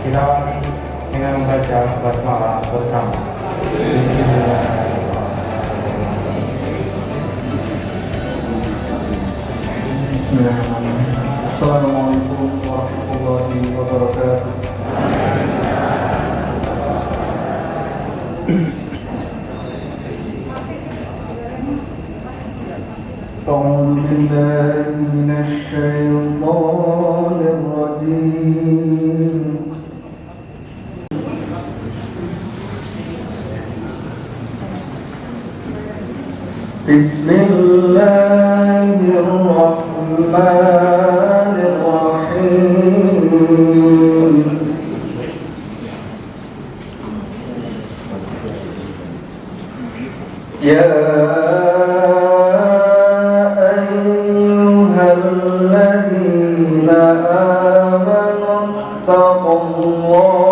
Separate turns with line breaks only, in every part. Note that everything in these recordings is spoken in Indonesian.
Kita awali dengan membaca basmalah bersama.
Assalamualaikum warahmatullahi wabarakatuh. أعوذ بالله من الشيطان الرجيم. بسم الله الرحمن الرحيم. يا أيها الذين آمنوا اتقوا الله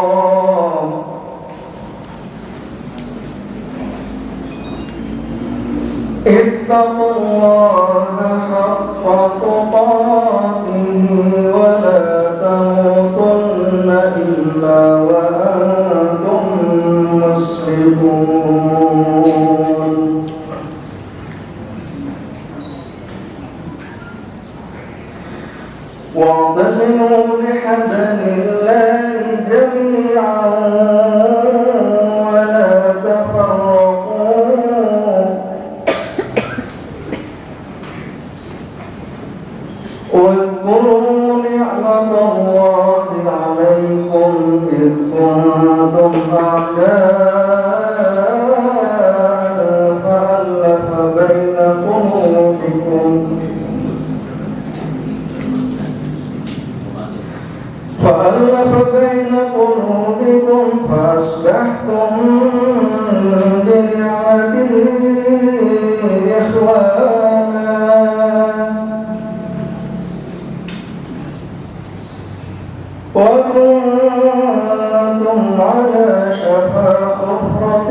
حق تقاته ولا تموتن إلا وأنتم مسلمون. واعتصموا بحبل الله جميعا ولا تفرقوا واذكروا نعمة الله عليكم إذ كنتم أعداء فألف بين قلوبكم فأصبحتم بنعمته إخوانا وكنتم على شفا حفرة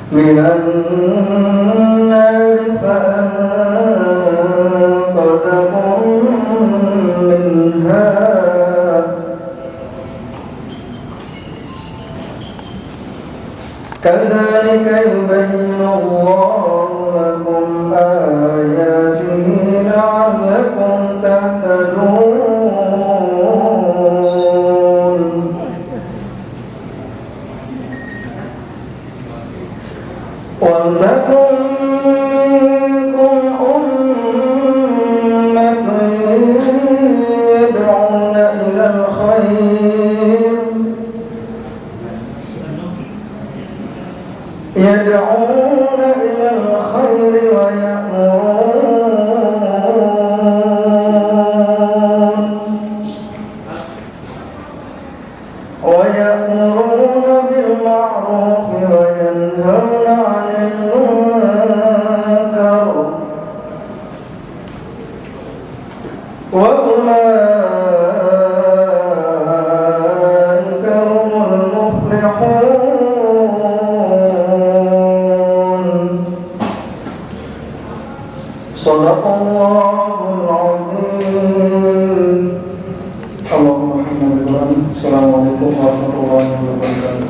من النار فأنقذكم منها كذلك يبين الله لكم آياته لعلكم تهتدون. ولتكن منكم أمة يدعون إلى الخير ويأمرون بالمعروف وينهون عن المنكر وأولئك هم المفلحون. صدق الله العظيم. اللهم صل على محمد. السلام عليكم ورحمة الله وبركاته.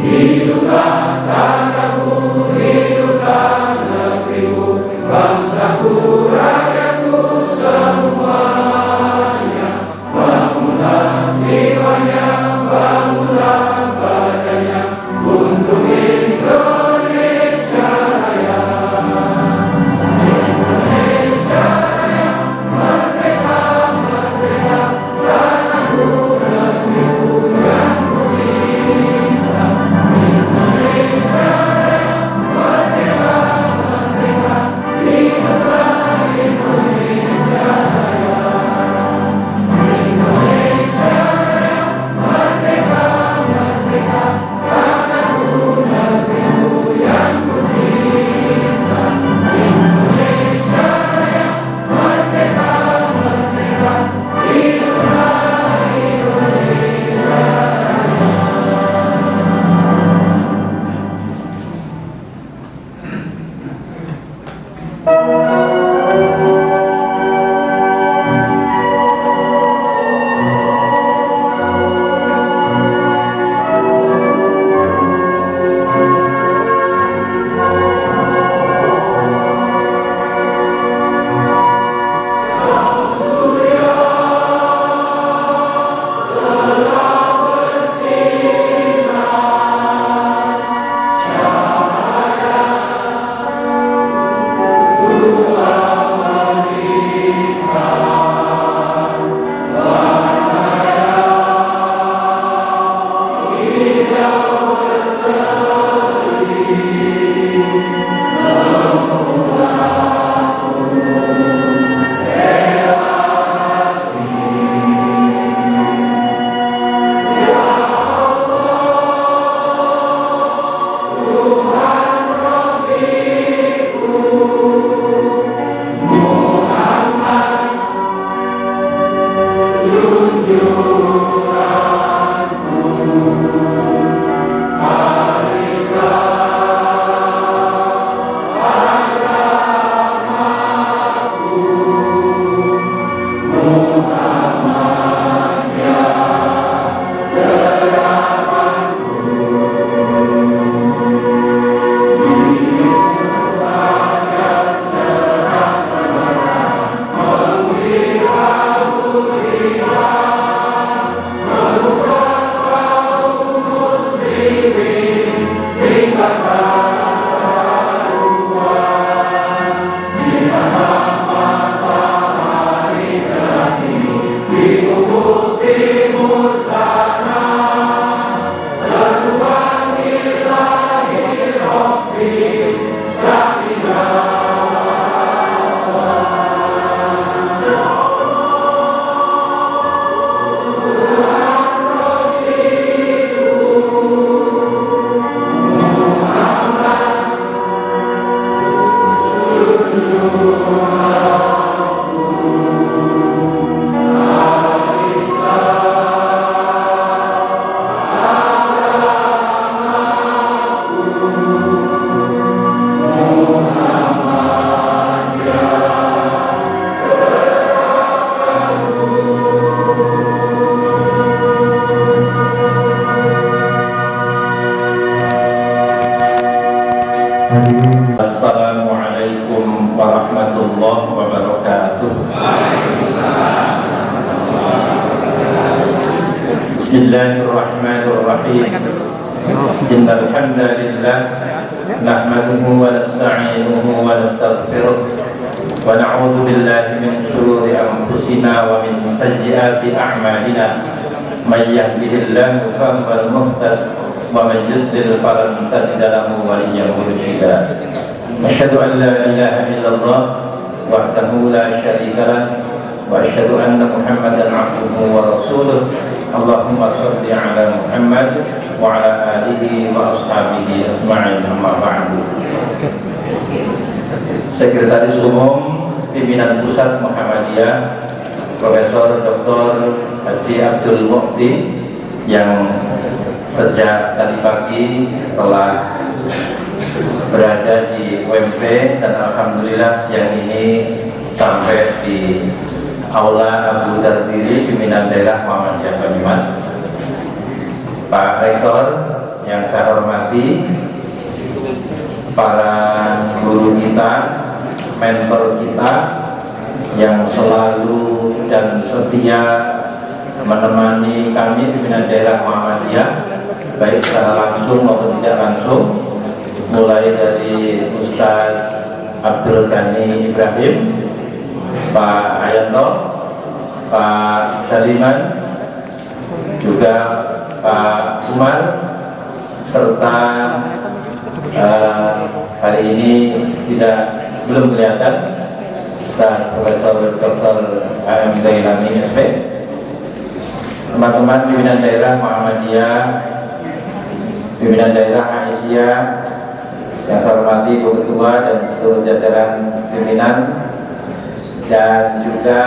Hiduplah tanahku, hiduplah Assalamualaikum warahmatullahi wabarakatuh. Bismillahirrahmanirrahim. Innal hamdalillah nahmaduhu wa nasta'inuhu wa nastaghfiruh wa na'udzu billahi min shururi anfusina wa min sayyiati a'malina. May yahdihillahu fahuwal muhtadi wa may yudlil falan tajida lahu waliyyan mursyida. Asyhadu an la ilaha illallah wahdahu la syarika lah wa asyhadu anna Muhammadan 'abduhu wa rasuluh. Allahumma shalli 'ala Muhammad wa 'ala alihi wa ashabihi ajma'in, amma ba'du. Sekretaris Umum Pimpinan Pusat Muhammadiyah Profesor Dr. Haji Abdul Mukhti yang sejak tadi pagi telah berada di UMP dan alhamdulillah siang ini sampai di Aula Abu Dardiri Pimpinan Daerah Muhammadiyah Banyumas. Pak Rektor yang saya hormati, para guru kita, mentor kita yang selalu dan setia menemani kami Pimpinan Daerah Muhammadiyah baik secara langsung maupun tidak langsung, mulai dari Ustaz Abdul Ghani Ibrahim, Pak Ayanto, Pak Saliman, juga Pak Umar, serta hari ini belum kelihatan Ustaz Profesor Dr. A.M. Zailani SP, teman-teman Pimpinan Daerah Muhammadiyah, Pimpinan Daerah Aisyah yang saya hormati Bu Ketua dan seluruh jajaran pimpinan, dan juga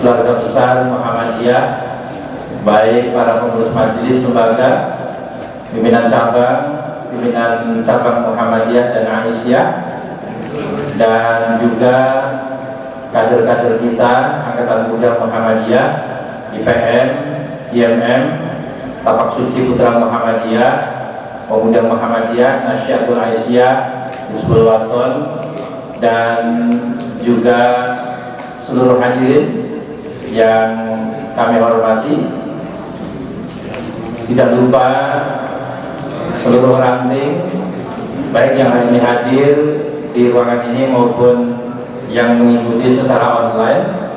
keluarga besar Muhammadiyah, baik para pengurus majelis lembaga, pimpinan cabang Muhammadiyah dan Aisyah, dan juga kader-kader kita Angkatan Muda Muhammadiyah, IPN, IMM, Tapak Suci Putra Muhammadiyah, Pemuda Muhammadiyah, Nasyatul Aisyah, Hizbul Waton, dan juga seluruh hadirin yang kami hormati. Tidak lupa seluruh ranting, baik yang hari ini hadir di ruangan ini maupun yang mengikuti secara online.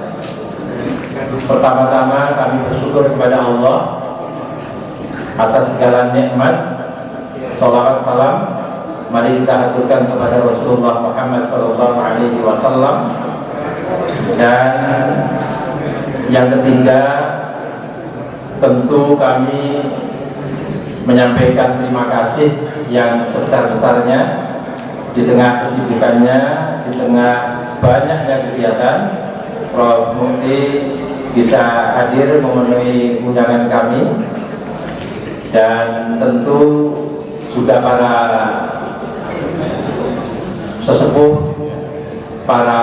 Pertama-tama kami bersyukur kepada Allah atas segala nikmat. Salawat salam mari kita haturkan kepada Rasulullah Muhammad SAW. Dan yang ketiga, tentu kami menyampaikan terima kasih yang sebesar-besarnya di tengah kesibukannya, di tengah banyaknya kegiatan. Prof. Mukti bisa hadir memenuhi undangan kami, dan tentu juga para sesepuh, para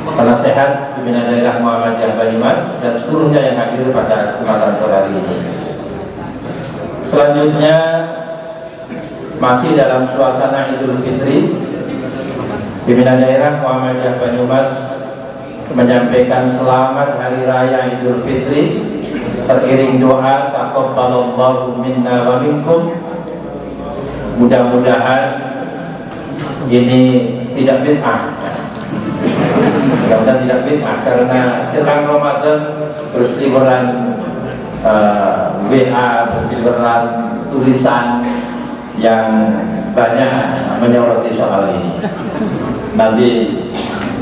penasehat pimpinan daerah Muhammadiyah Banyumas dan seluruhnya yang hadir pada kesempatan sore hari ini. Selanjutnya, masih dalam suasana Idul Fitri, pimpinan daerah Muhammadiyah Banyumas menyampaikan selamat Hari Raya Idul Fitri, teriring doa taqabbalallahu minna wa minkum. Mudah-mudahan ini tidak bid'ah. Mudah-mudahan tidak bid'ah, karena jelang Ramadan berseliweran WA, berseliweran tulisan yang banyak menyoroti soal ini. Nanti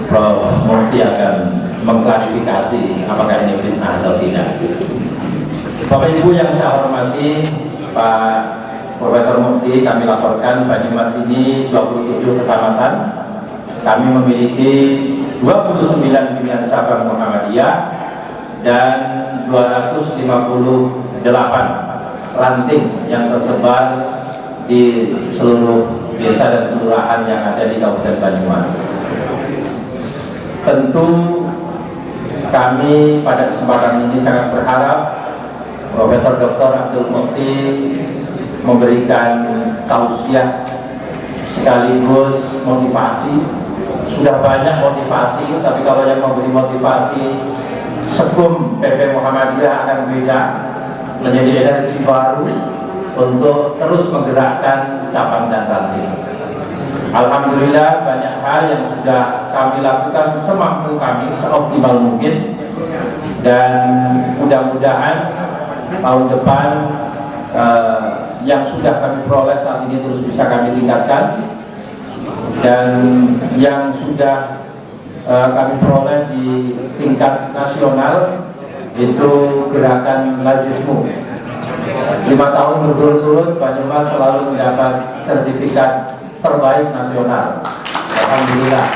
Prof. Mukti akan mengklarifikasi apakah ini fitnah atau tidak. Bapak Ibu yang saya hormati, Pak Profesor Mukti, kami laporkan Banyumas ini 27 kecamatan. Kami memiliki 29 pimpinan cabang Muhammadiyah dan 258 ranting yang tersebar di seluruh desa dan kelurahan yang ada di Kabupaten Banyumas. Tentu kami pada kesempatan ini sangat berharap Profesor Dr. Abdul Mukti memberikan tausiah sekaligus motivasi. Sudah banyak motivasi, tapi kalau yang memberi motivasi sekum PP Muhammadiyah akan beda, menjadi energi baru untuk terus menggerakkan cabang dan ranting. Alhamdulillah banyak hal yang sudah kami lakukan semampu kami, seoptimal mungkin, dan mudah-mudahan tahun depan yang sudah kami peroleh saat ini terus bisa kami tingkatkan, dan yang sudah kami peroleh di tingkat nasional itu gerakan Lazismu. 5 tahun berturut-turut Banyumas selalu mendapat sertifikat terbaik nasional. Alhamdulillah.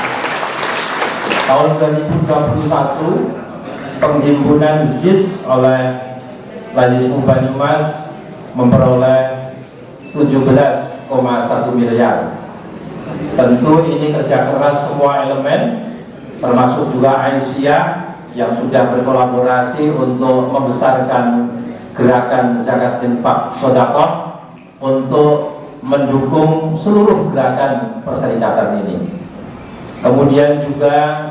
Tahun 2021 penghimpunan ZIS oleh Lazismu Banyumas memperoleh 17,1 miliar. Tentu ini kerja keras semua elemen, termasuk juga Aisyah yang sudah berkolaborasi untuk membesarkan gerakan zakat infak sedekah untuk mendukung seluruh gerakan perserikatan ini. Kemudian juga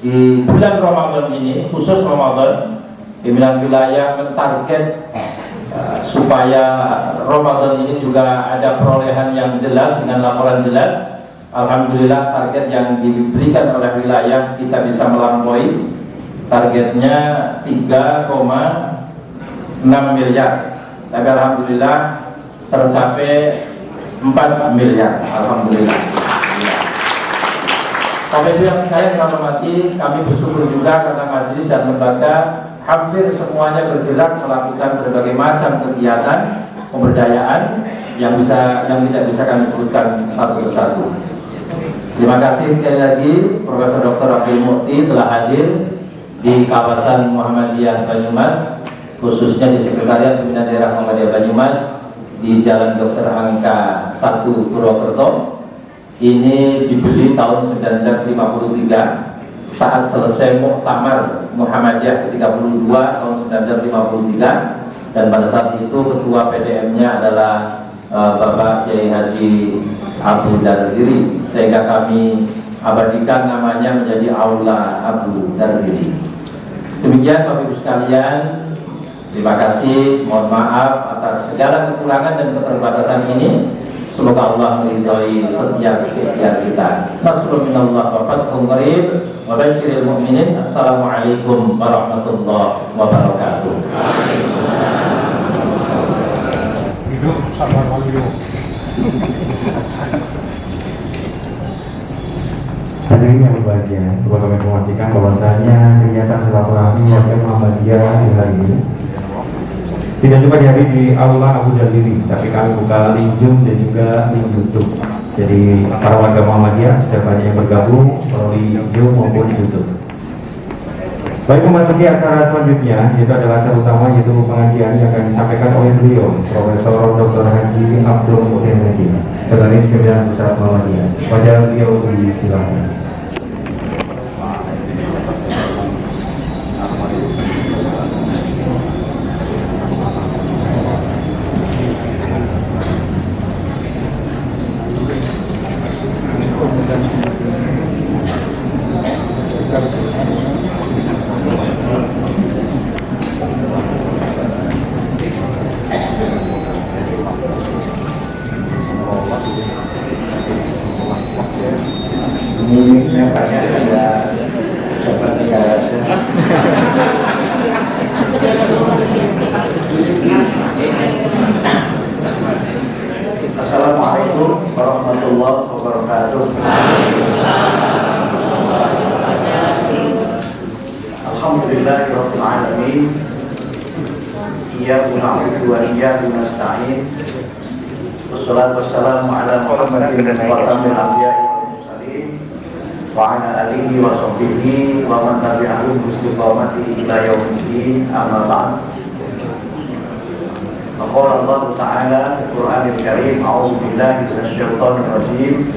di bulan Ramadan ini, khusus Ramadan, pimpinan wilayah mentarget supaya Ramadan ini juga ada perolehan yang jelas dengan laporan jelas. Alhamdulillah target yang diberikan oleh wilayah kita bisa melampaui. Targetnya 3,6 miliar, tapi alhamdulillah tercapai 4 miliar. Alhamdulillah. Bapak Ibu yang saya hormati, kami bersyukur juga karena majelis dan lembaga hampir semuanya bergerak melakukan berbagai macam kegiatan pemberdayaan yang tidak bisa kami sebutkan satu persatu. Terima kasih sekali lagi Profesor Dr. Abdul Mukti telah hadir di kawasan Muhammadiyah Banyumas, khususnya di Sekretariat Pimpinan Daerah Muhammadiyah Banyumas di Jalan Dr. Angka 1 Purwokerto. ini dibeli tahun 1953 saat selesai Muktamar Muhammadiyah ke-32 tahun 1953, dan pada saat itu ketua PDM-nya adalah Bapak Kiai Haji Abu Dardiri, sehingga kami abadikan namanya menjadi Aula Abu Dardiri. Demikian Bapak Ibu sekalian, terima kasih, mohon maaf atas segala kekurangan dan keterbatasan ini. Semoga Allah meridhai setiap ikhtiar kita. Nasrul minallah wa fathun qarib wa basyiril mu'minin. Assalamualaikum warahmatullahi wabarakatuh.
Hidup sabar waliyo.
Hadirin yang berbahagia, coba kami memastikan bahwasanya kegiatan silaturahmi warga Muhammadiyah di hari ini tidak cuma dihadiri di Aula Abu Dardiri, tapi kami buka link Zoom dan juga link YouTube. Jadi para warga Muhammadiyah sudah banyak yang bergabung melalui Zoom maupun YouTube. Baik, memasuki acara selanjutnya, yaitu adalah acara utama, yaitu pengajian yang akan disampaikan oleh beliau, Profesor Dr. Haji Abdul Muhsin Haji, Sekretaris Pimpinan Pusat Muhammadiyah. Wajah beliau disilakan.
Ini banyak ada seperti Assalamualaikum warahmatullahi wabarakatuh. Alhamdulillahirabbil alamin. Iyyaku na'budu wa iyyaku nasta'in. Wassalatu wassalamu ala Muhammadin wa khatamil anbiya'i wal mursalin wa ala alihi wa sahbihi wa man tabi'ahum bi istiqamati ila yaumiddin. Amma ba'd. Qala Allah Ta'ala fil Qur'anil Karim, a'udzu billahi minasy syaithanir rajim.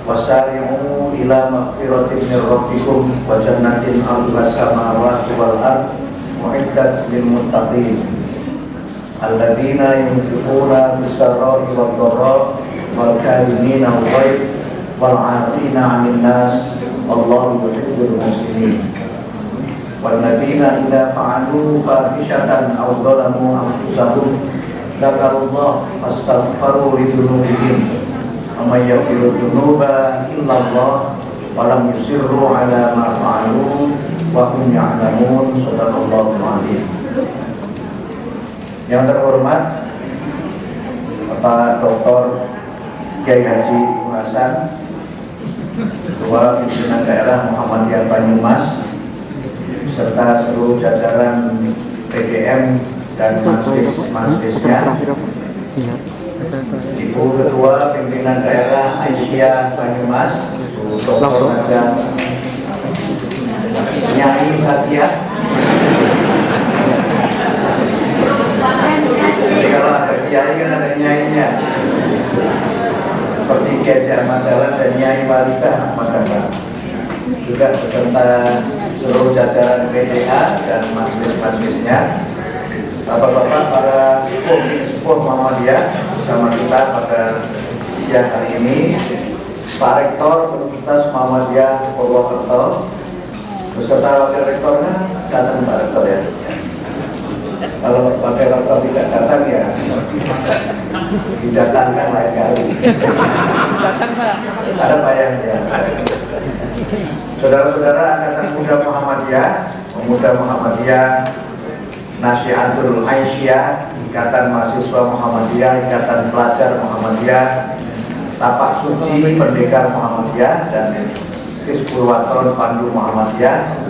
Wasari'u ila maghfiratin min rabbikum wa jannatin 'arduha as-samawati wal ardh mu'iddat lil muttaqin alladzina yunfiquna fis-sarra'i wad-dharra'i wal kadhimina al-ghayz wal 'afina 'anil nas wallahu yuhibbul muhsinin. وَالَّذِينَ إِذَا فَعَلُوا فَاحِشَةً أَوْ ظَلَمُوا أَنفُسَهُمْ ذَكَرُوا اللَّهَ فَاسْتَغْفَرُوا لِذُنُوبِهِمْ وَمَن يَغْفِرُ الذُّنُوبَ إِلَّا اللَّهُ وَلَمْ يُصِرُّوا عَلَى مَا فَعَلُوا وَهُمْ يَعْلَمُونَ. Shadaqallahul adzim. Yang terhormat Bapak Dr. Kiai Haji Hasan, Ketua Pimpinan Daerah Muhammadiyah Banyumas, serta seluruh jajaran PDM dan majelis-majelisnya, Ibu Ketua Pimpinan Daerah Aisyah Banyumas, Dr. Haji Nyai Hatiah. Jadi kalau ada kiai kan ada nyainya, seperti Kiai Ahmad Dahlan dan Nyai Walida Ahmad Dahlan, juga beserta seluruh jajaran PDA dan majelis-majelisnya, bapak-bapak para sepuh Muhammadiyah bersama kita pada siang hari ini, Pak Rektor Universitas Muhammadiyah Purwokerto beserta wakil rektornya. Datang Pak Rektor ya. Kalau wakil rektor tidak datang ya didatangkan lain kali. Ada Pak yang ya. Saudara-saudara Angkatan Muda Muhammadiyah, Pemuda Muhammadiyah, Nasihatul Aisyah, Ikatan Mahasiswa Muhammadiyah, Ikatan Pelajar Muhammadiyah, Tapak Suci Pendekar Muhammadiyah, dan Hizbul Waton Pandu Muhammadiyah.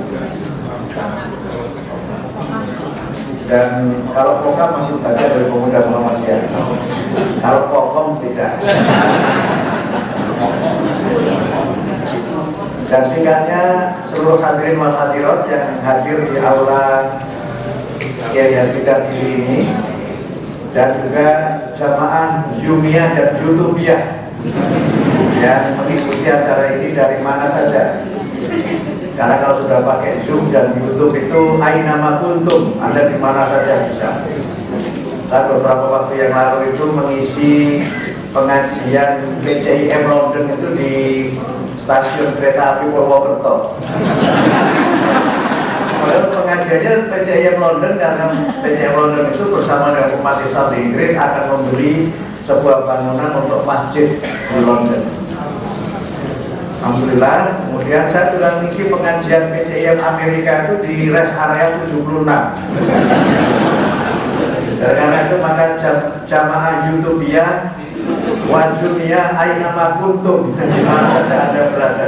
Dan kalau Pokam masih bagian dari Pemuda Muhammadiyah, kalau Pokom tidak. Dan singkatnya, seluruh hadirin wal hadirat yang hadir di aula Kiai Haji Dardiri ini, dan juga jamaah Zoomiyah dan YouTubiah
yang mengikuti acara ini dari mana saja. Karena kalau sudah pakai Zoom dan YouTube itu aina ma kuntum, Anda di mana saja bisa. Saya beberapa waktu yang lalu itu mengisi pengajian PCIM London itu di stasiun kereta api Purwokerto. Kalau pengajiannya PCIM London, karena PCIM London itu bersama dengan umat Islam di Inggris akan membeli sebuah bangunan untuk masjid di London. Alhamdulillah, kemudian saya juga mengisi pengajian PCIM Amerika itu di rest area 76. Karena itu maka jamaah YouTubia wajunia aina ma kuntum, di mana saja Anda berada.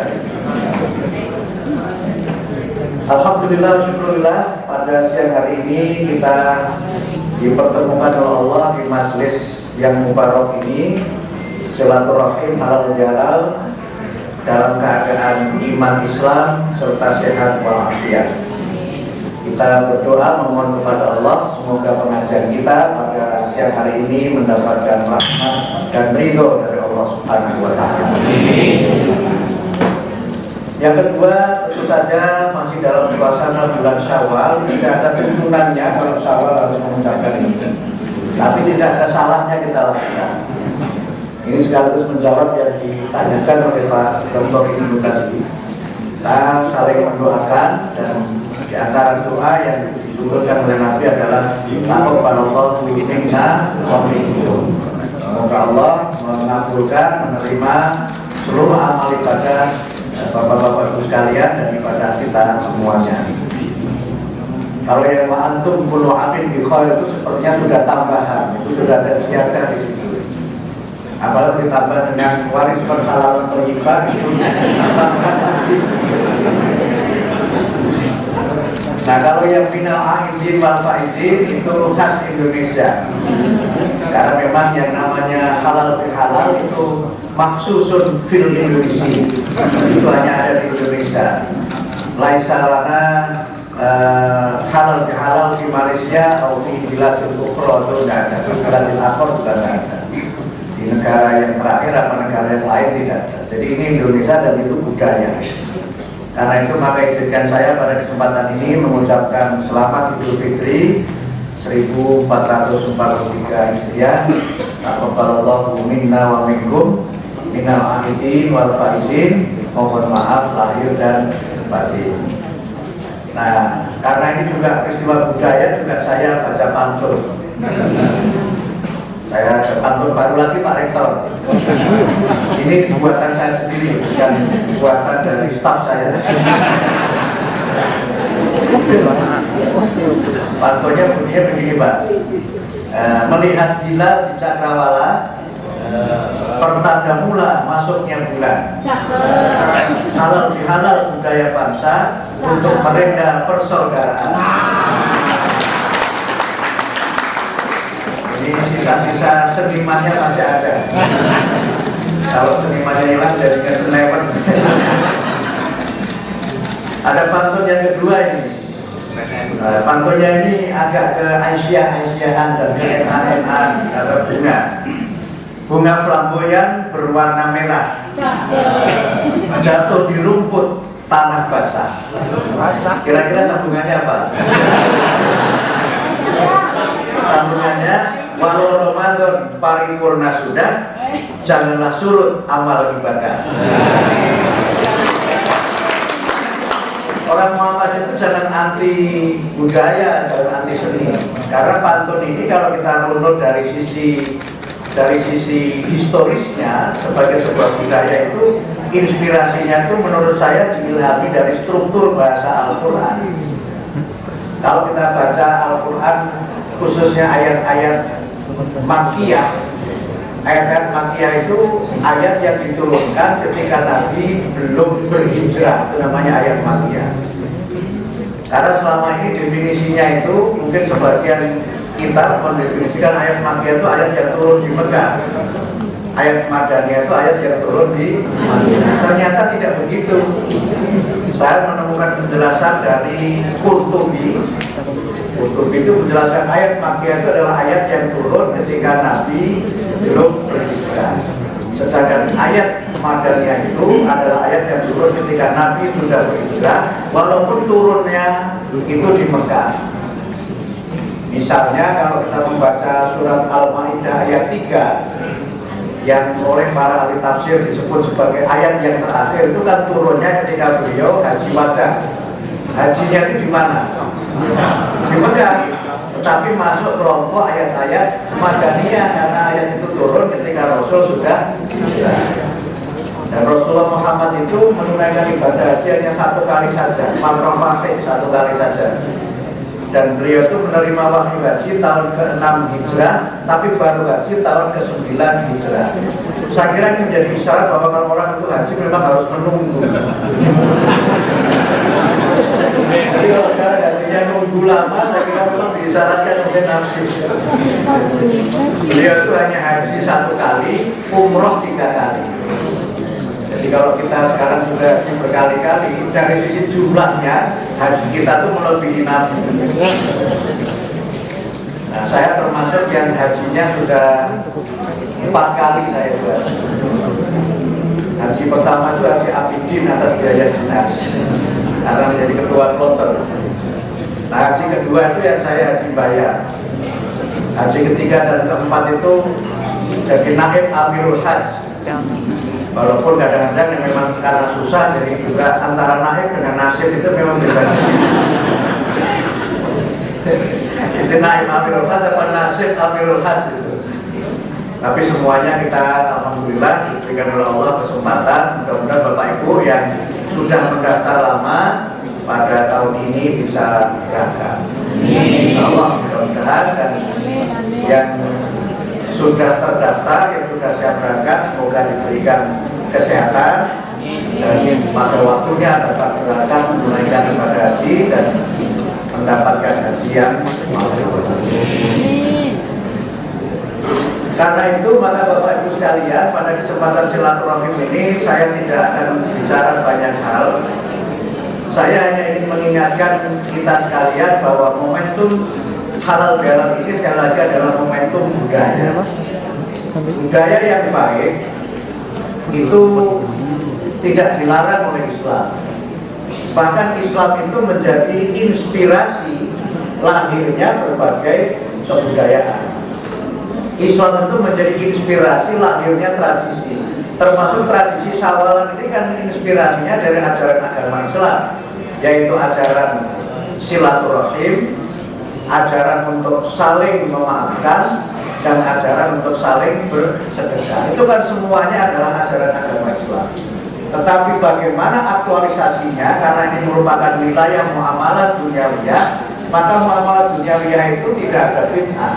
Alhamdulillah, syukurillah, pada siang hari ini kita dipertemukan oleh Allah di majelis yang mubarak ini, silaturahim halal bihalal dalam keadaan iman Islam serta sehat walafiat. Kita berdoa memohon kepada Allah semoga pengajian kita pada siang hari ini mendapatkan rahmat dan ridho dari Allah Subhanahu wa Ta'ala. Yang kedua, tentu saja masih dalam suasana bulan Syawal, tidak ada tuntunannya kalau Syawal harus mengucapkan ini. Tapi tidak ada salahnya kita lakukan. Ini sekaligus menjawab yang ditanyakan oleh Pak Dr. Ibnu tadi. Kita saling mendoakan, dan di antara doa yang diturunkan oleh Nabi adalah taqabbalallahu minna wa minkum. Semoga Allah mengabulkan, menerima seluruh amal ibadah Bapak-bapak ibu sekalian dan ibadah kita semuanya. Kalau yang ma'antum kullu amin bi khair itu sepertinya sudah tambahan, itu sudah ada siaga di situ. Apalagi ditambah dengan waris berhalal thayyibah itu tambahan lagi. Nah, kalau yang minal aidin wal faidin itu khas Indonesia. Karena memang yang namanya halal bihalal itu maksusun fil Indonesia, itu hanya ada di Indonesia. Laisa lana halal bihalal di Malaysia atau di biladul ukhra itu tidak ada, di biladul akhir juga tidak ada. Di negara yang terakhir apa negara yang lain tidak ada. Jadi ini Indonesia dan itu budaya. Karena itu maka izinkan saya pada kesempatan ini mengucapkan selamat Idul Fitri 1443 Hijriah. Taqabbalallahu minna wa minkum minal aidin wal faizin. Mohon maaf lahir dan batin. Nah, karena ini juga peristiwa budaya, juga saya baca pantun. Saya baca pantun baru lagi Pak Rektor. Ini buatan saya sendiri, bukan buatan dari staf saya. Pantunnya bunyinya begini Pak. Melihat hilal di Cakrawala, pertanda mula masuknya bulan. Halal bihalal budaya bangsa untuk merendah persaudaraan. Ini sisa-sisa senimannya masih ada. Kalau senimannya hilang jadinya senewan. Ada pantun yang kedua ini. Pantunnya ini agak ke Aisyah-Aisyahan dan ke NA-NA. Ada bunga flamboyan berwarna merah, jatuh di rumput tanah basah. Kira-kira sambungannya apa? Sambungannya, walau Ramadan paripurna sudah, janganlah surut amal ibadah. Orang Muhammad itu jangan anti budaya, jangan anti seni. Karena pantun ini kalau kita runut dari sisi historisnya sebagai sebuah budaya itu, inspirasinya itu menurut saya diilhami dari struktur bahasa Al-Quran. Kalau kita baca Al-Quran, khususnya ayat-ayat Makkiyah, ayat-ayat Makkiyah itu ayat yang diturunkan ketika Nabi belum berhijrah, itu namanya ayat Makkiyah. Karena selama ini definisinya itu mungkin sebagian kita mendefinisikan ayat Makkiyah itu ayat yang turun di Mekah, ayat Madaniyah itu ayat yang turun di Madinah. Ternyata tidak begitu. Saya menemukan penjelasan dari Qurtubi. Qurtubi itu menjelaskan ayat Makkiyah itu adalah ayat yang turun ketika Nabi belum berhijrah. Sedangkan Dan ayat Madaniyah itu adalah ayat yang turun ketika Nabi sudah berhijrah, walaupun turunnya itu di Mekah. Misalnya kalau kita membaca surat Al-Maidah ayat 3 yang oleh para ahli tafsir disebut sebagai ayat yang terakhir, itu kan turunnya ketika beliau haji wada. Hajinya itu di mana? Di Mekah. Tetapi masuk kelompok ayat-ayat Madaniyah karena ayat itu turun ketika Rasul sudah hijrah. Dan Rasulullah Muhammad itu menunaikan ibadah haji hanya 1 kali saja, umrah wahid 1 kali saja. Dan beliau itu menerima wahyu haji tahun ke-6 Hijrah, tapi baru haji tahun ke-9 Hijrah. Saya kira ini menjadi isyarat bahwa kalau orang itu haji memang harus menunggu. Jadi kalau sekarang hajinya nunggu lama, saya kira memang diisyaratkan oleh Nabi. Beliau itu hanya haji 1 kali, umroh 3 kali. Jadi kalau kita sekarang sudah haji berkali-kali, dari sisi jumlahnya haji kita itu melebihi Nabi. Nah, saya termasuk yang hajinya sudah 4 kali saya buat. Haji pertama itu haji Abidin atas biaya dinas, karena menjadi ketua kloter. Nah, haji kedua itu yang saya haji bayar. Haji ketiga dan keempat itu jadi naib Amirul Hajj. Walaupun kadang-kadang yang memang karena susah, jadi juga antara naib dengan nasib itu memang beda. Itu naib Amirul Hajj apa nasib Amirul Hajj itu. Tapi semuanya kita alhamdulillah diberikan oleh Allah kesempatan. Mudah-mudahan Bapak Ibu yang sudah mendaftar lama pada tahun ini bisa berangkat. Allah mudah-mudahan, dan yang sudah terdaftar, yang sudah siap berangkat, semoga diberikan kesehatan dan pada waktunya dapat berangkat menunaikan ibadah haji dan mendapatkan haji yang mabrur. Karena itu maka Bapak Ibu sekalian, pada kesempatan silaturahim ini saya tidak akan bicara banyak hal. Saya hanya ingin mengingatkan kita sekalian bahwa momentum halal bihalal ini sekali lagi adalah momentum budaya. Budaya yang baik itu tidak dilarang oleh Islam. Bahkan Islam itu menjadi inspirasi lahirnya berbagai kebudayaan. Islam itu menjadi inspirasi lahirnya tradisi, termasuk tradisi sawalan ini kan inspirasinya dari ajaran agama Islam, yaitu ajaran silaturahim, ajaran untuk saling memaafkan, dan ajaran untuk saling bersedekah. Itu kan semuanya adalah ajaran agama Islam. Tetapi bagaimana aktualisasinya, karena ini merupakan wilayah muamalah duniawiyah, maka muamalah duniawiyah itu tidak ada bid'ah.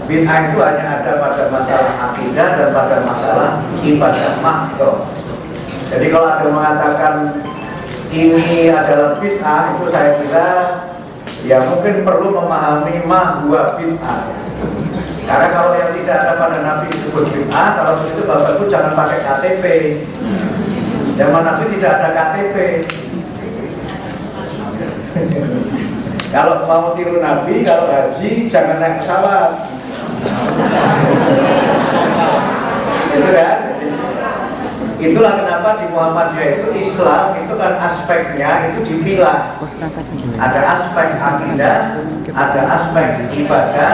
Bid'ah itu hanya ada pada masalah akidah dan pada masalah ibadah makro. Jadi kalau ada mengatakan ini adalah bid'ah, itu saya kira ya mungkin perlu memahami ma huwa bid'ah. Karena kalau yang tidak ada pada Nabi disebut bid'ah, kalau begitu Bapak Ibu jangan pakai KTP. Zaman Nabi tidak ada KTP. Kalau mau tiru Nabi, kalau haji jangan naik pesawat. Itu kan? Itulah kenapa di Muhammadiyah itu Islam itu kan aspeknya itu dipilah. Ada aspek akidah, ada aspek ibadah,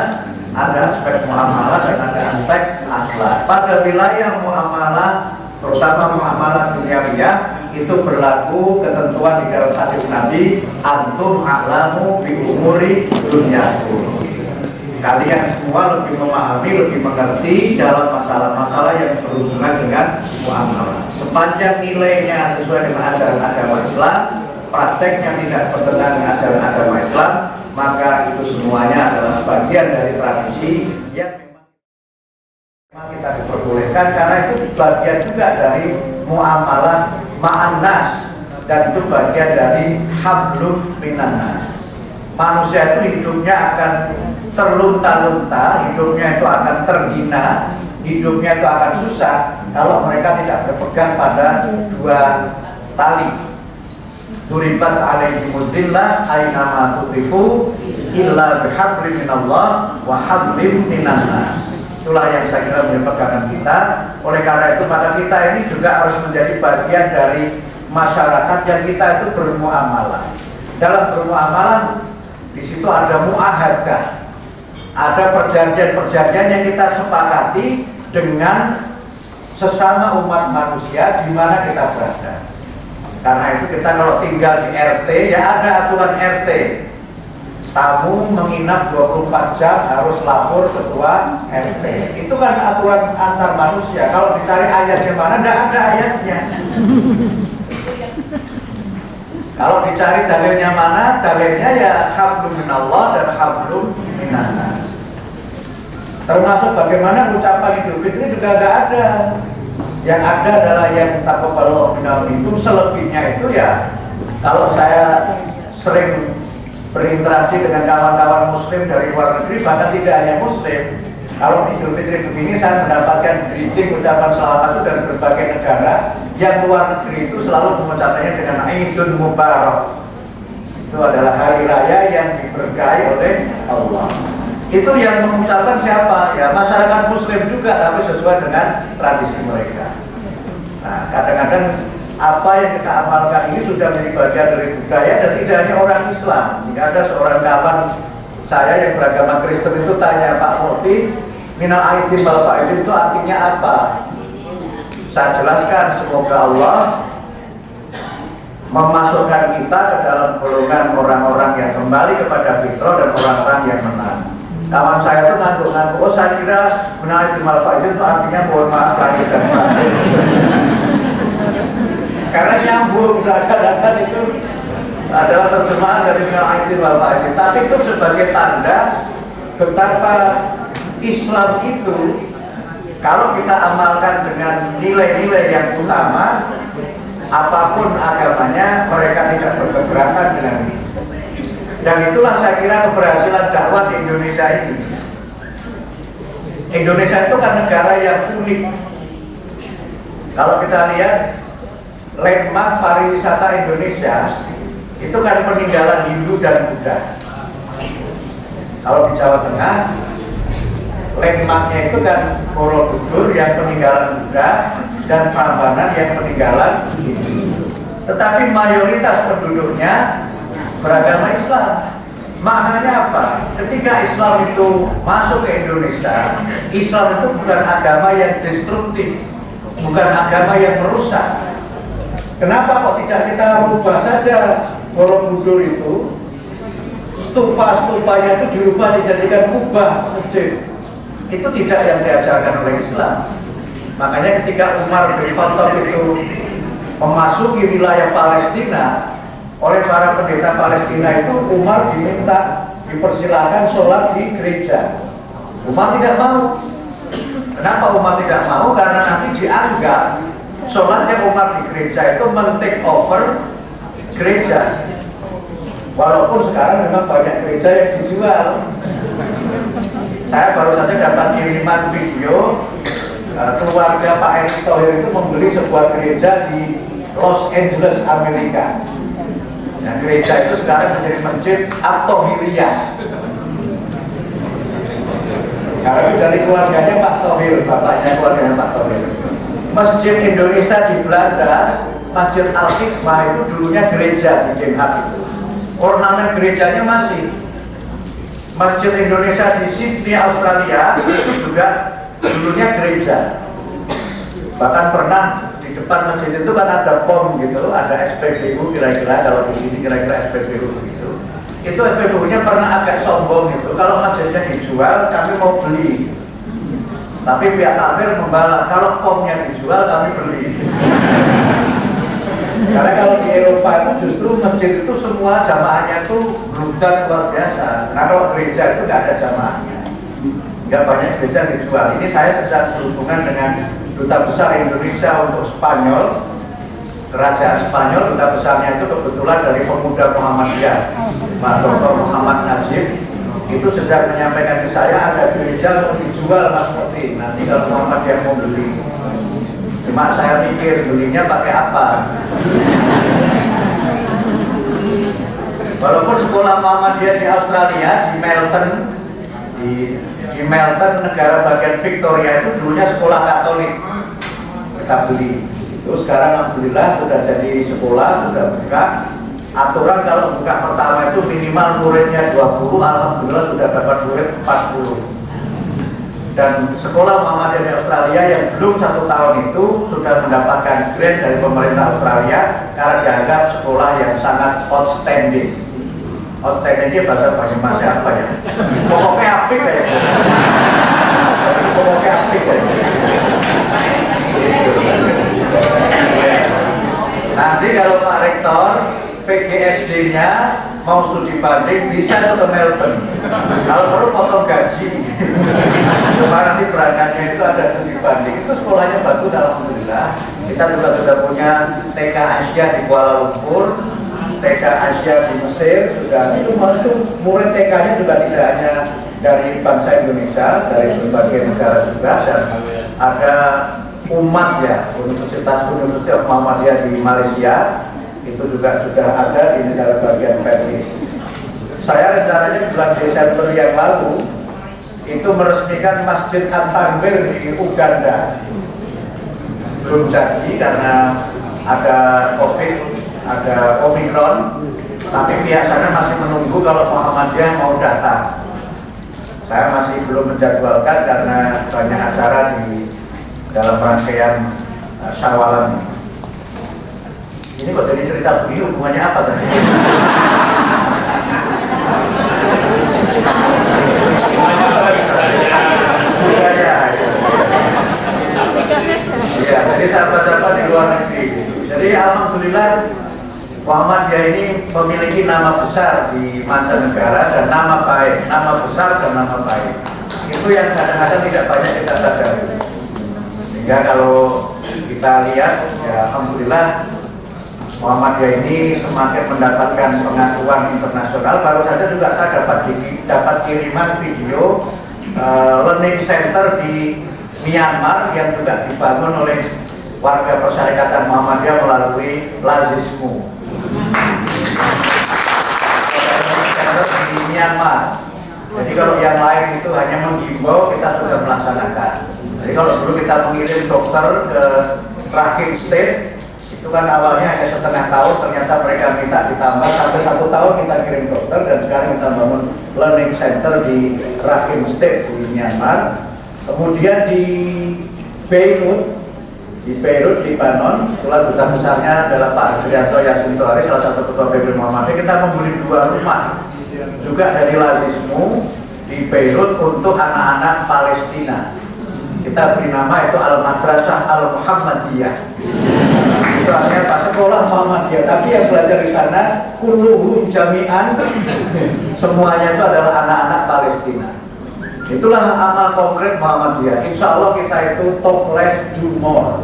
ada aspek muamalah, dan ada aspek akhlak. Pada wilayah muamalah, terutama muamalah duniawiyah, itu berlaku ketentuan di dalam hadis Nabi, antum a'lamu bi umuri dunyakum. Kalian semua lebih memahami, lebih mengerti dalam masalah-masalah yang berhubungan dengan muamalah. Sepanjang nilainya sesuai dengan ajaran agama Islam, prakteknya tidak bertentangan dengan ajaran agama Islam, maka itu semuanya adalah bagian dari tradisi yang memang kita diperbolehkan, karena itu bagian juga dari muamalah ma'annas, dan itu bagian dari hablum minannas. Manusia itu hidupnya akan terlunta-lunta, hidupnya itu akan terhina, hidupnya itu akan susah kalau mereka tidak berpegang pada 2 tali. Duribat alaihimul zillah aina ma tuqifu illa bihablim minallah wa hablim minannas. Itulah yang saya kira menjadi pegangan kita. Oleh karena itu maka kita ini juga harus menjadi bagian dari masyarakat yang kita itu bermuamalah. Dalam bermuamalah di situ ada muahadah, ada perjanjian-perjanjian yang kita sepakati dengan sesama umat manusia di mana kita berada. Karena itu kita kalau tinggal di RT ya ada aturan RT. Tamu menginap 24 jam harus lapor ketua RT. Itu kan aturan antar manusia. Kalau dicari ayatnya mana, tidak ada ayatnya. Kalau dicari dalilnya mana, dalilnya ya hablum minallah dan hablum minannas. Termasuk bagaimana ucapan Idul Fitri juga tidak ada. Yang ada adalah yang taqabbalallahu minna minkum. Selebihnya itu ya kalau saya sering berinteraksi dengan kawan-kawan muslim dari luar negeri, bahkan tidak hanya muslim, kalau Idul Fitri begini saya mendapatkan greeting ucapan selamat itu dari berbagai negara. Yang luar negeri itu selalu mengucapkannya dengan Idul Mubarak. Itu adalah hari raya yang diberkahi oleh Allah. Itu yang mengucapkan siapa? Ya masyarakat muslim juga, tapi sesuai dengan tradisi mereka. Nah, kadang-kadang apa yang kita amalkan ini sudah menjadi bagian dari budaya dan tidak hanya orang Islam. Jika ada seorang kawan saya yang beragama Kristen itu tanya, Pak Mufti, minal aidin wal faidin itu artinya apa? Saya jelaskan, semoga Allah memasukkan kita ke dalam golongan orang-orang yang kembali kepada fitrah dan orang-orang yang menang. Kawan saya itu ngantuk-ngantuk, oh saya kira minal aidin wal faidin itu artinya mohon maaf lahir dan batin. Karena nyambung, kadang-kadang itu adalah terjemahan dari minal aidin wal faidin. Tapi itu sebagai tanda betapa Islam itu kalau kita amalkan dengan nilai-nilai yang utama, apapun agamanya, mereka tidak berkeberatan dengan itu. Dan itulah saya kira keberhasilan dakwah di Indonesia ini. Indonesia itu kan negara yang unik. Kalau kita lihat landmark pariwisata Indonesia, itu kan peninggalan Hindu dan Buddha. Kalau di Jawa Tengah, landmarknya itu kan Borobudur yang peninggalan Buddha dan Prambanan yang peninggalan Hindu. Tetapi mayoritas penduduknya beragama Islam. Maknanya apa? Ketika Islam itu masuk ke Indonesia, Islam itu bukan agama yang destruktif, bukan agama yang merusak. Kenapa kok tidak kita rubah saja Borobudur itu? Stupa-stupanya itu dirubah dijadikan kubah masjid. Itu tidak yang diajarkan oleh Islam. Makanya ketika Umar bin Khattab itu memasuki wilayah Palestina, oleh para pendeta Palestina itu Umar diminta dipersilakan sholat di gereja. Umar tidak mau. Kenapa Umar tidak mau? Karena nanti dianggap sholatnya Umar di gereja itu men-take over gereja. Walaupun sekarang memang banyak gereja yang dijual. Saya baru saja dapat kiriman video keluarga Pak Erick Thohir itu membeli sebuah gereja di Los Angeles, Amerika. Nah, gereja itu sekarang menjadi masjid At-Thohiriyah. Karena itu dari keluarganya Pak Thohir, bapaknya keluarganya Pak Thohir. Masjid Indonesia di Belanda, Masjid Al-Hikmah itu dulunya gereja di Den Haag itu. Ornamen gerejanya masih. Masjid Indonesia di Sydney, Australia juga dulunya gereja. Bahkan pernah di depan masjid itu kan ada pom gitu, ada SPBU kira-kira, kalau di sini kira-kira SPBU begitu. Itu SPBU-nya pernah agak sombong gitu, kalau masjidnya dijual kami mau beli. Tapi pihak takmir membalas, kalau pomnya dijual kami beli. Karena kalau di Eropa itu justru masjid itu semua jamaahnya itu brutal luar biasa. Nah kalau gereja itu tidak ada jamaahnya, nggak banyak gereja dijual. Ini saya sedang berhubungan dengan Duta Besar Indonesia untuk Spanyol, Kerajaan Spanyol. Duta besarnya itu kebetulan dari pemuda Muhammadiyah, Pak Dr. Muhammad Najib. Itu sedang menyampaikan ke saya ada gereja mau dijual Mas Mufti. Nanti kalau Muhammadiyah mau beli. Cuma saya mikir belinya pakai apa? Walaupun sekolah Muhammadiyah di Australia, di Melbourne, di di Melton, negara bagian Victoria itu dulunya sekolah Katolik. Kita beli. Itu sekarang alhamdulillah sudah jadi sekolah, sudah buka. Aturan kalau buka pertama itu minimal muridnya 20, alhamdulillah sudah dapat murid 40. Dan sekolah Muhammadiyah di Australia yang belum 1 tahun itu sudah mendapatkan grade dari pemerintah Australia karena dianggap sekolah yang sangat outstanding. Outstanding itu bahasa Banyumas apa ya? Pokoknya apik kayaknya. Pokoknya apik kayaknya. Nanti kalau Pak Rektor PGSD-nya mau studi banding bisa ke Melbourne. Kalau perlu potong gaji. Cuma nanti berangkatnya itu ada studi banding. Itu sekolahnya bagus alhamdulillah. Kita juga sudah punya TK Asia di Kuala Lumpur, TK Asia di Mesir sudah. Itu murid TK-nya juga tidak hanya dari bangsa Indonesia, dari berbagai negara juga, dan ada umat ya, Universitas Muhammadiyah di Malaysia itu juga sudah ada di negara bagian Perlis. Saya rencananya bulan Desember yang lalu itu meresmikan Masjid At-Tanwir di Uganda. Belum jadi karena ada COVID, ada Omicron, tapi pihak sana masih menunggu kalau Muhammadiyah mau datang. Saya masih belum menjadwalkan karena banyak acara di dalam rangkaian Syawalan. Ini kok jadi cerita begini, hubungannya apa tadi? Ya, jadi sahabat-sahabat di luar negeri. Jadi alhamdulillah Muhammadiyah ini memiliki nama besar di mancanegara dan nama baik, nama besar dan nama baik. Itu yang kadang-kadang tidak banyak kita sadari. Sehingga kalau kita lihat, ya alhamdulillah Muhammadiyah ini semakin mendapatkan pengakuan internasional. Baru saja juga saya dapat kiriman video learning center di Myanmar yang juga dibangun oleh warga persyarikatan Muhammadiyah melalui Lazismu. Di Myanmar. Jadi kalau yang lain itu hanya menghimbau, kita sudah melaksanakan. Jadi kalau dulu kita mengirim dokter ke Rakhine State, itu kan awalnya hanya setengah tahun, ternyata mereka minta ditambah sampai 1 tahun kita kirim dokter, dan sekarang kita bangun learning center di Rakhine State di Myanmar. Kemudian di Beirut, Lebanon, kebetulan duta besarnya adalah Pak Adrianto Yasinto Ari, salah satu ketua PBB Muhammadiyah. Kita membeli 2 rumah juga dari Lazismu di Beirut untuk anak-anak Palestina. Kita beri nama itu Al-Madrasah Al-Muhammadiyah. Itu artinya Pak Sekolah Muhammadiyah. Tapi yang belajar di sana kulluhum jami'an, semuanya itu adalah anak-anak Palestina. Itulah amal konkret Muhammadiyah. Insya Allah kita itu talk less, do more.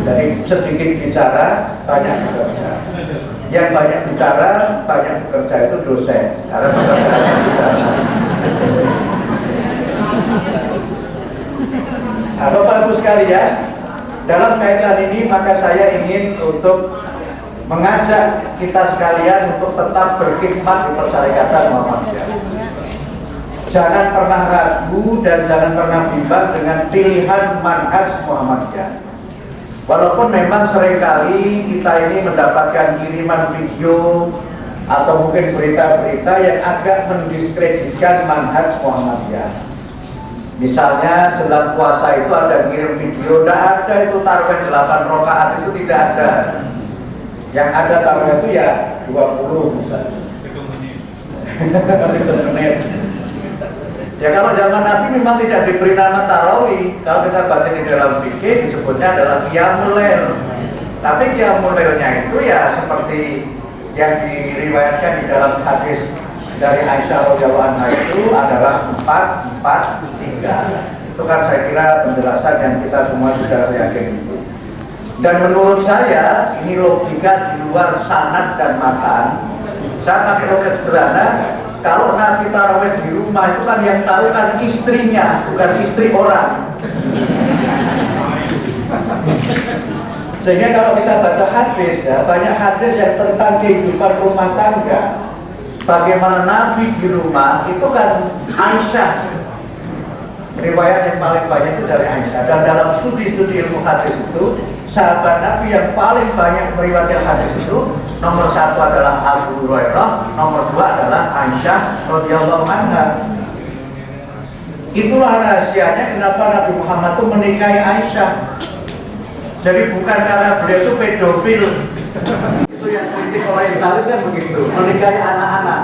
Jadi sedikit bicara, banyak bekerja. Yang banyak bicara, banyak bekerja itu dosen. Karena pekerjaannya bicara. Nah, Bapak Ibu sekalian, dalam kaitan ini maka saya ingin untuk mengajak kita sekalian untuk tetap berkhidmat di persyarikatan Muhammadiyah. Jangan pernah ragu dan jangan pernah bimbang dengan pilihan manhaj Muhammadiyah. Walaupun memang seringkali kita ini mendapatkan kiriman video atau mungkin berita-berita yang agak mendiskreditkan manhaj Muhammadiyah. Misalnya jelang puasa itu ada kirim video, tidak ada itu tarawih 8 rakaat, itu tidak ada. Yang ada tarawih itu ya 20 misalnya. menit. Ya kalau zaman Nabi memang tidak diberi nama tarawih. Kalau kita baca di dalam fikih disebutnya adalah qiyamul lail. Tapi qiyamul lailnya itu ya seperti yang diriwayatkan di dalam hadis dari Aisyah radhiyallahu anha itu adalah 4-4-3. Itu kan saya kira penjelasan yang kita semua sudah yakin itu. Dan menurut saya ini logika di luar sanad dan matan. Saya pakai logika sederhana. Kalau Nabi tarawih di rumah itu kan yang tahu kan istrinya, bukan istri orang. Sehingga kalau kita baca hadis ya, banyak hadis yang tentang kehidupan rumah tangga. Bagaimana Nabi di rumah itu kan Aisyah riwayat yang paling banyak itu dari Aisyah. Dan dalam studi-studi ilmu hadis itu, sahabat Nabi yang paling banyak meriwayatkan hadis itu nomor 1 adalah Abu Hurairah, nomor 2 adalah Aisyah radhiyallahu anha. Itulah rahasianya kenapa Nabi Muhammad itu menikahi Aisyah. Jadi bukan karena beliau itu pedofil. Itu yang politik orientalis kan begitu, menikahi anak-anak.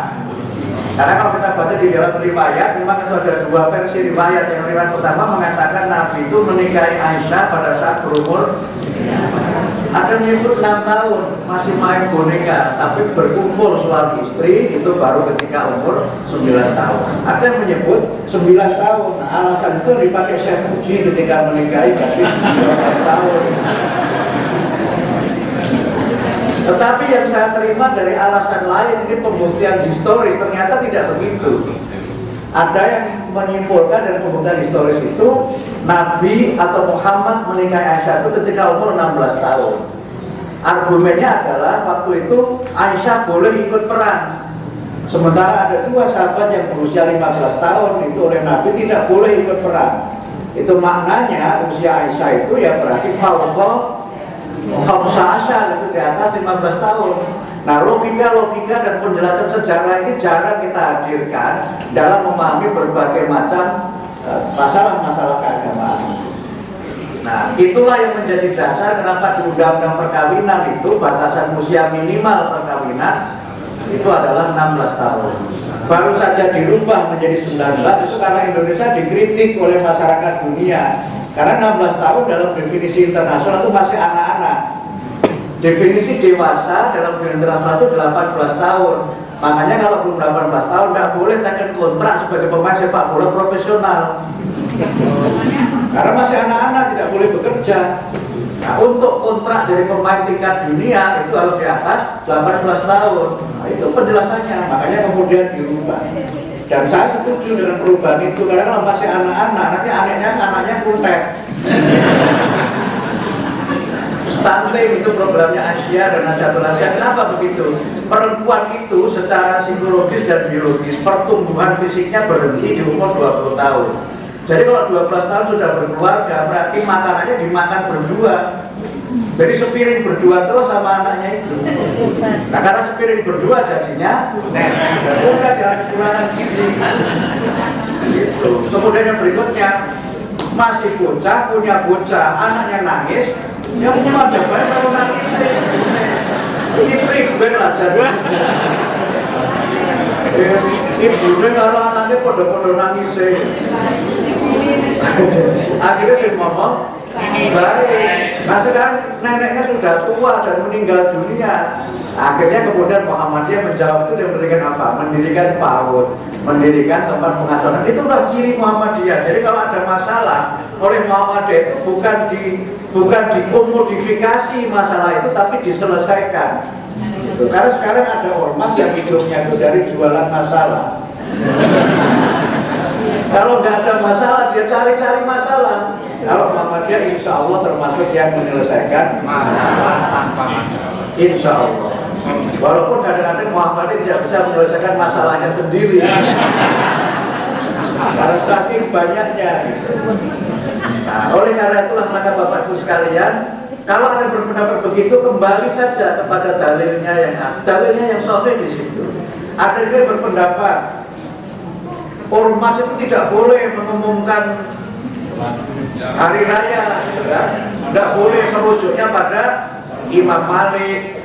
Karena kalau kita baca di dalam riwayat, memang itu ada dua versi riwayat. Yang riwayat pertama mengatakan Nabi itu menikahi Aisyah pada saat berumur, ada menyebut 6 tahun masih main boneka, tapi berkumpul suami istri itu baru ketika umur 9 tahun. Ada yang menyebut 9 tahun. Nah, alasan itu dipakai Syekh Puji ketika menikahi gadis 9 tahun. Tetapi yang saya terima dari alasan lain, ini pembuktian historis, ternyata tidak begitu. Ada yang menyimpulkan dari pembuktian historis itu Nabi atau Muhammad menikahi Aisyah itu ketika umur 16 tahun. Argumennya adalah waktu itu Aisyah boleh ikut perang. Sementara ada 2 sahabat yang berusia 15 tahun itu oleh Nabi tidak boleh ikut perang. Itu maknanya usia Aisyah itu ya berarti Khamsah itu di atas 15 tahun. Nah, logika dan penjelasan sejarah ini jarang kita hadirkan dalam memahami berbagai macam masalah-masalah keagamaan. Nah, itulah yang menjadi dasar kenapa di undang-undang perkawinan itu batasan usia minimal perkawinan itu adalah 16 tahun. Baru saja dirubah menjadi 19 itu karena Indonesia dikritik oleh masyarakat dunia. Karena 16 tahun dalam definisi internasional itu masih anak-anak. Definisi dewasa dalam dunia internasional itu 18 tahun. Makanya kalau belum 18 tahun tidak boleh tekan kontrak sebagai pemain sepak bola profesional. Karena masih anak-anak tidak boleh bekerja. Nah, untuk kontrak dari pemain tingkat dunia itu harus di atas 18 tahun. Nah, itu penjelasannya. Makanya kemudian dirubah. Dan saya setuju dengan perubahan itu karena kalau masih anak-anak, nanti anaknya kuntet. Stunting itu programnya Asia dan Nahdlatul Asia. Kenapa begitu? Perempuan itu secara psikologis dan biologis pertumbuhan fisiknya berhenti di umur 20 tahun. Jadi kalau 12 tahun sudah berkeluarga, berarti makanannya dimakan berdua. Jadi sepiring berdua terus sama anaknya itu. Nah, karena sepiring berdua jadinya udah jangan kekurangan gizi. Gitu. Kemudian yang berikutnya masih bocah, punya bocah, anaknya nangis, yang cuma ada baik kalau nangis. Ini pribadi lah jadi. Ibunya kalau anaknya podo-podo nangis. Akhirnya saya ngomong baik. Nah sekarang neneknya sudah tua dan meninggal dunia. Akhirnya kemudian Muhammadiyah menjawab itu, dia mendirikan apa? Mendirikan PAUD, mendirikan tempat pengasuhan. Itulah ciri Muhammadiyah. Jadi kalau ada masalah oleh Muhammadiyah itu bukan dikomodifikasi masalah itu, tapi diselesaikan. Gitu. Karena sekarang ada ormas yang hidupnya itu dari jualan masalah. Kalau nggak ada masalah, dia cari-cari masalah. Kalau Muhammadiyah insya Allah termasuk yang menyelesaikan masalah tanpa masalah. Insya Allah. Walaupun kadang-kadang Muhammadiyah tidak bisa menyelesaikan masalahnya sendiri. Karena saking banyaknya. Nah, oleh karena itulah maka Bapak Ibu sekalian, kalau ada berpendapat begitu kembali saja kepada dalilnya yang sahih di situ. Ada juga yang berpendapat ormas itu tidak boleh mengumumkan hari raya, ya? Tidak boleh merujuknya pada Imam Malik,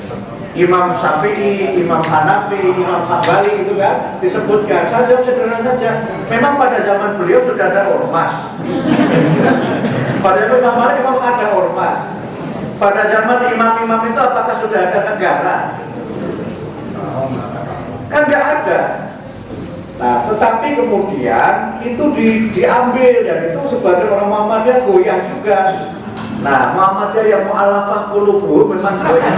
Imam Syafi'i, Imam Hanafi, Imam Hambali itu kan disebutkan saja sederhana saja. Memang pada zaman beliau sudah ada ormas. Pada zaman Imam Malik memang ada ormas. Pada zaman imam-imam itu apakah sudah ada negara? Kan nggak ada. Nah, tetapi kemudian itu diambil dan itu sebagai orang Muhammadiyah goyah juga. Nah, Muhammadiyah yang mu'allafah qulubuhum memang goyah.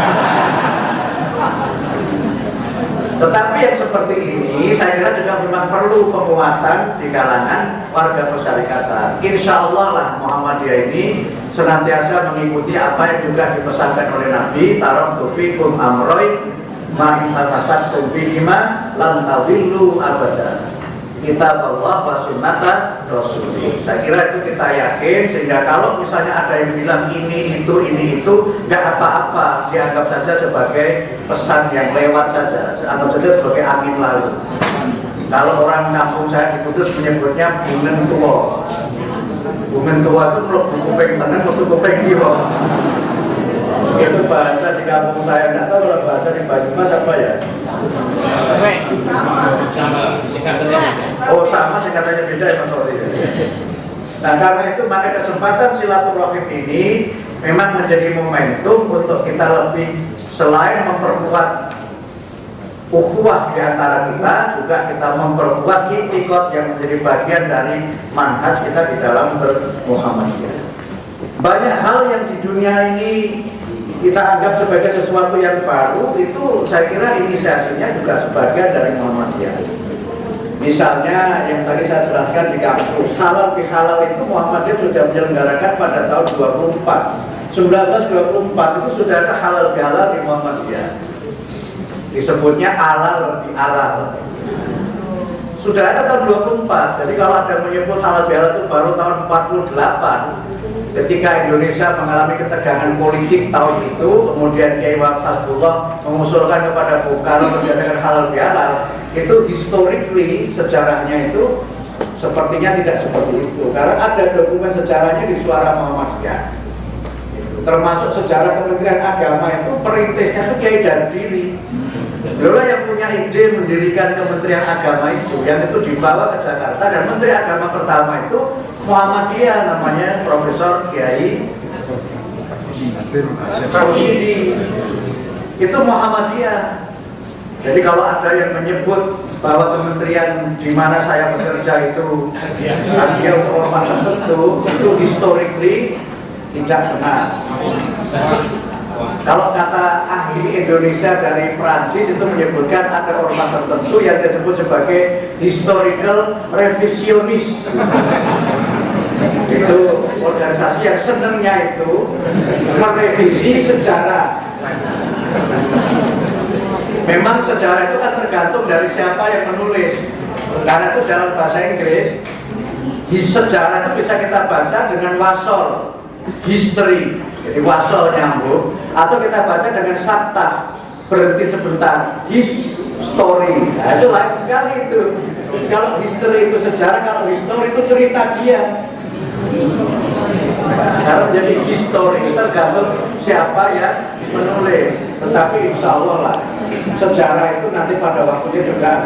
Tetapi yang seperti ini saya kira juga memang perlu penguatan di kalangan warga persyarikatan. Insya Allah lah Muhammadiyah ini senantiasa mengikuti apa yang juga dipesankan oleh Nabi, taraktu fikum amroin ma in tamassaktum bihima lan tadillu abada. kitab Allah wa sunnata Rasulih. Saya kira itu kita yakin, sehingga kalau misalnya ada yang bilang ini itu, nggak apa-apa, dianggap saja sebagai pesan yang lewat saja, anggap saja sebagai angin lalu. Kalau orang kampung saya di Kudus menyebutnya bumen tua. Bumen tua itu kalau kuping tengah, kalau kuping kiwa. Itu bahasa di kampung saya, nggak tahu kalau bahasa di Banyumas apa ya? Oh sama, singkatannya beda ya Mas Tori. Nah karena itu maka kesempatan silaturahim ini memang menjadi momentum untuk kita lebih selain memperkuat ukhuwah di antara kita, juga kita memperkuat i'tiqad yang menjadi bagian dari manhaj kita di dalam bermuhammadiyah. Banyak hal yang di dunia ini kita anggap sebagai sesuatu yang baru, itu saya kira inisiasinya juga sebagian dari Muhammadiyah. Misalnya yang tadi saya jelaskan di kampus, halal bihalal itu Muhammadiyah sudah menyelenggarakan pada tahun 1924 itu sudah ada halal bihalal di Muhammadiyah. Disebutnya alal bihalal. Sudah ada tahun 24. Jadi kalau ada menyebut halal bihalal itu baru tahun 48. Ketika Indonesia mengalami ketegangan politik tahun itu, kemudian Kiai Wafasullah mengusulkan kepada Bung Karno menjadikan halal bihalal, itu historically sejarahnya itu sepertinya tidak seperti itu, karena ada dokumen sejarahnya di Suara Muhammadiyah. Termasuk sejarah Kementerian Agama itu perintihnya itu Kiai Dardiri. Beliau yang punya ide mendirikan Kementerian Agama itu, yang itu dibawa ke Jakarta, dan Menteri Agama pertama itu Muhammadiyah, namanya Profesor Kiai Rosidi. Itu Muhammadiyah. Jadi kalau ada yang menyebut bahwa kementerian di mana saya bekerja itu hadiah untuk ormas tertentu, itu historically tidak benar. Kalau kata ahli Indonesia dari Prancis itu menyebutkan ada ormas tertentu yang disebut sebagai historical revisionis. Itu organisasi yang senangnya itu merevisi sejarah. Memang sejarah itu kan tergantung dari siapa yang menulis. Karena itu dalam bahasa Inggris, di sejarah itu bisa kita baca dengan wasol, history, jadi wasol nyambung, atau kita baca dengan sabta, berhenti sebentar, history. Nah, itu lain sekali itu. Kalau history itu sejarah, kalau history itu cerita dia. Kalau jadi history itu tergantung siapa yang menulis. Tetapi insya Allah lah, sejarah itu nanti pada waktunya juga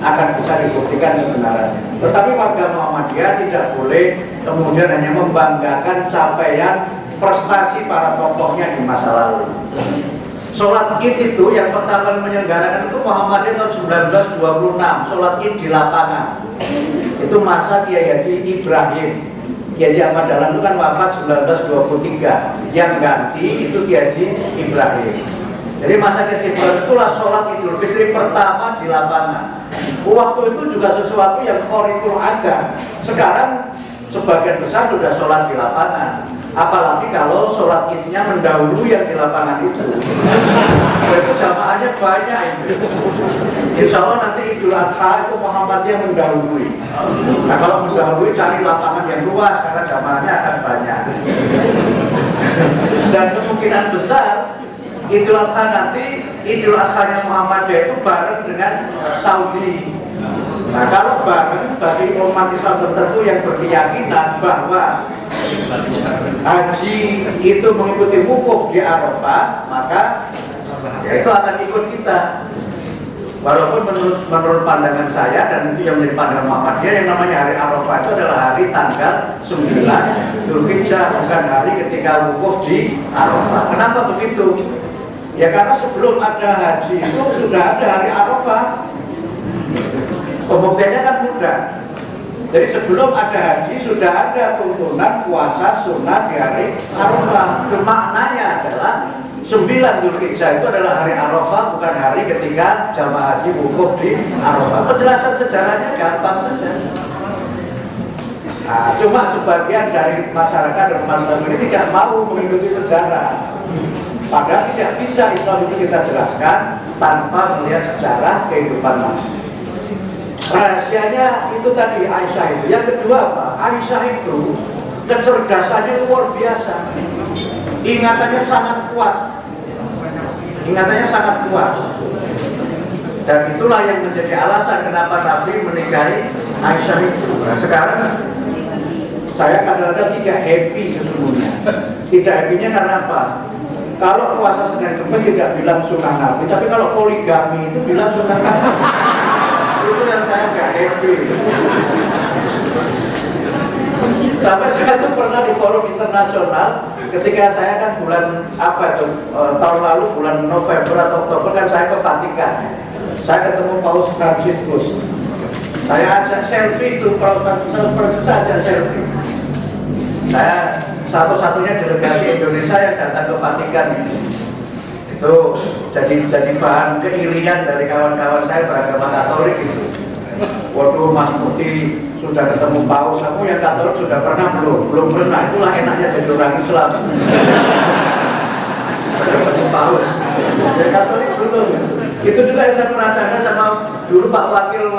akan bisa dibuktikan kebenarannya. Tetapi warga Muhammadiyah tidak boleh kemudian hanya membanggakan capaian prestasi para tokohnya di masa lalu. Sholat Id itu yang pertama menyelenggarakan itu Muhammadiyah tahun 1926. Sholat Id di lapangan. Itu masa Kiai Haji Ibrahim. Kiai Haji Ahmad Dahlan itu kan wafat 1923. Yang ganti itu Kiai Haji Ibrahim. Jadi masa kesibukan itulah sholat Idul Fitri pertama di lapangan. Waktu itu juga sesuatu yang khariqul ada. Sekarang sebagian besar sudah sholat di lapangan. Apalagi kalau sholat Idnya mendahului yang di lapangan itu. Itu jamaahnya banyak itu. Insya Allah nanti Idul Adha itu Muhammadiyah mendahului. Nah kalau mendahului cari lapangan yang luas karena jamaahnya akan banyak. Dan kemungkinan besar Idul Adha nanti, Idul Adhanya Muhammadiyah itu bareng dengan Saudi. Nah kalau bareng bagi umat Islam tertentu yang berkeyakinan bahwa haji itu mengikuti wukuf di Arafah, maka ya itu akan ikut kita. Walaupun menurut pandangan saya, dan itu yang menjadi pandangan Muhammadiyah, yang namanya hari Arafah itu adalah hari tanggal 9 Dzulhijjah, bukan hari ketika wukuf di Arafah. Kenapa begitu? Ya karena sebelum ada haji itu sudah ada hari Arafah. Pembuktiannya kan mudah. Jadi sebelum ada haji sudah ada tuntunan puasa sunnah di hari Arafah. Maknanya adalah 9 Dzulhijjah itu adalah hari Arafah, bukan hari ketika jamaah haji wukuf di Arafah. Penjelasan sejarahnya gampang saja. Nah, cuma sebagian dari masyarakat dan umat ini tidak mau mengikuti sejarah. Padahal tidak bisa Islam itu kita jelaskan tanpa melihat sejarah kehidupan manusia. Rahasianya itu tadi Aisyah itu. Yang kedua apa? Aisyah itu kecerdasannya luar biasa. Ingatannya sangat kuat. Ingatannya sangat kuat. Dan itulah yang menjadi alasan kenapa Nabi menikahi Aisyah itu. Nah, sekarang saya kadang-kadang tidak happy sesungguhnya. Tidak happy-nya karena apa? Kalau puasa Senin Kemis tidak bilang sunnah Nabi, tapi kalau poligami itu bilang sunnah Nabi. Itu yang saya nggak happy. Sampai saya tuh pernah di forum internasional, ketika saya kan bulan tahun lalu bulan November atau Oktober kan saya ke Vatikan. Saya ketemu Paus Fransiskus. Saya ajak selfie itu Paus Fransiskus, saya ajak selfie. Saya satu-satunya delegasi Indonesia yang datang ke Vatikan. Itu jadi bahan keirian dari kawan-kawan saya beragama Katolik itu. Waduh, Mas Putih sudah ketemu Paus, aku yang Katolik sudah pernah belum pernah. Itulah enaknya jadi orang Islam. Ketemu Paus, yang Katolik belum. Itu juga yang saya pernah tanya sama dulu Pak Wakil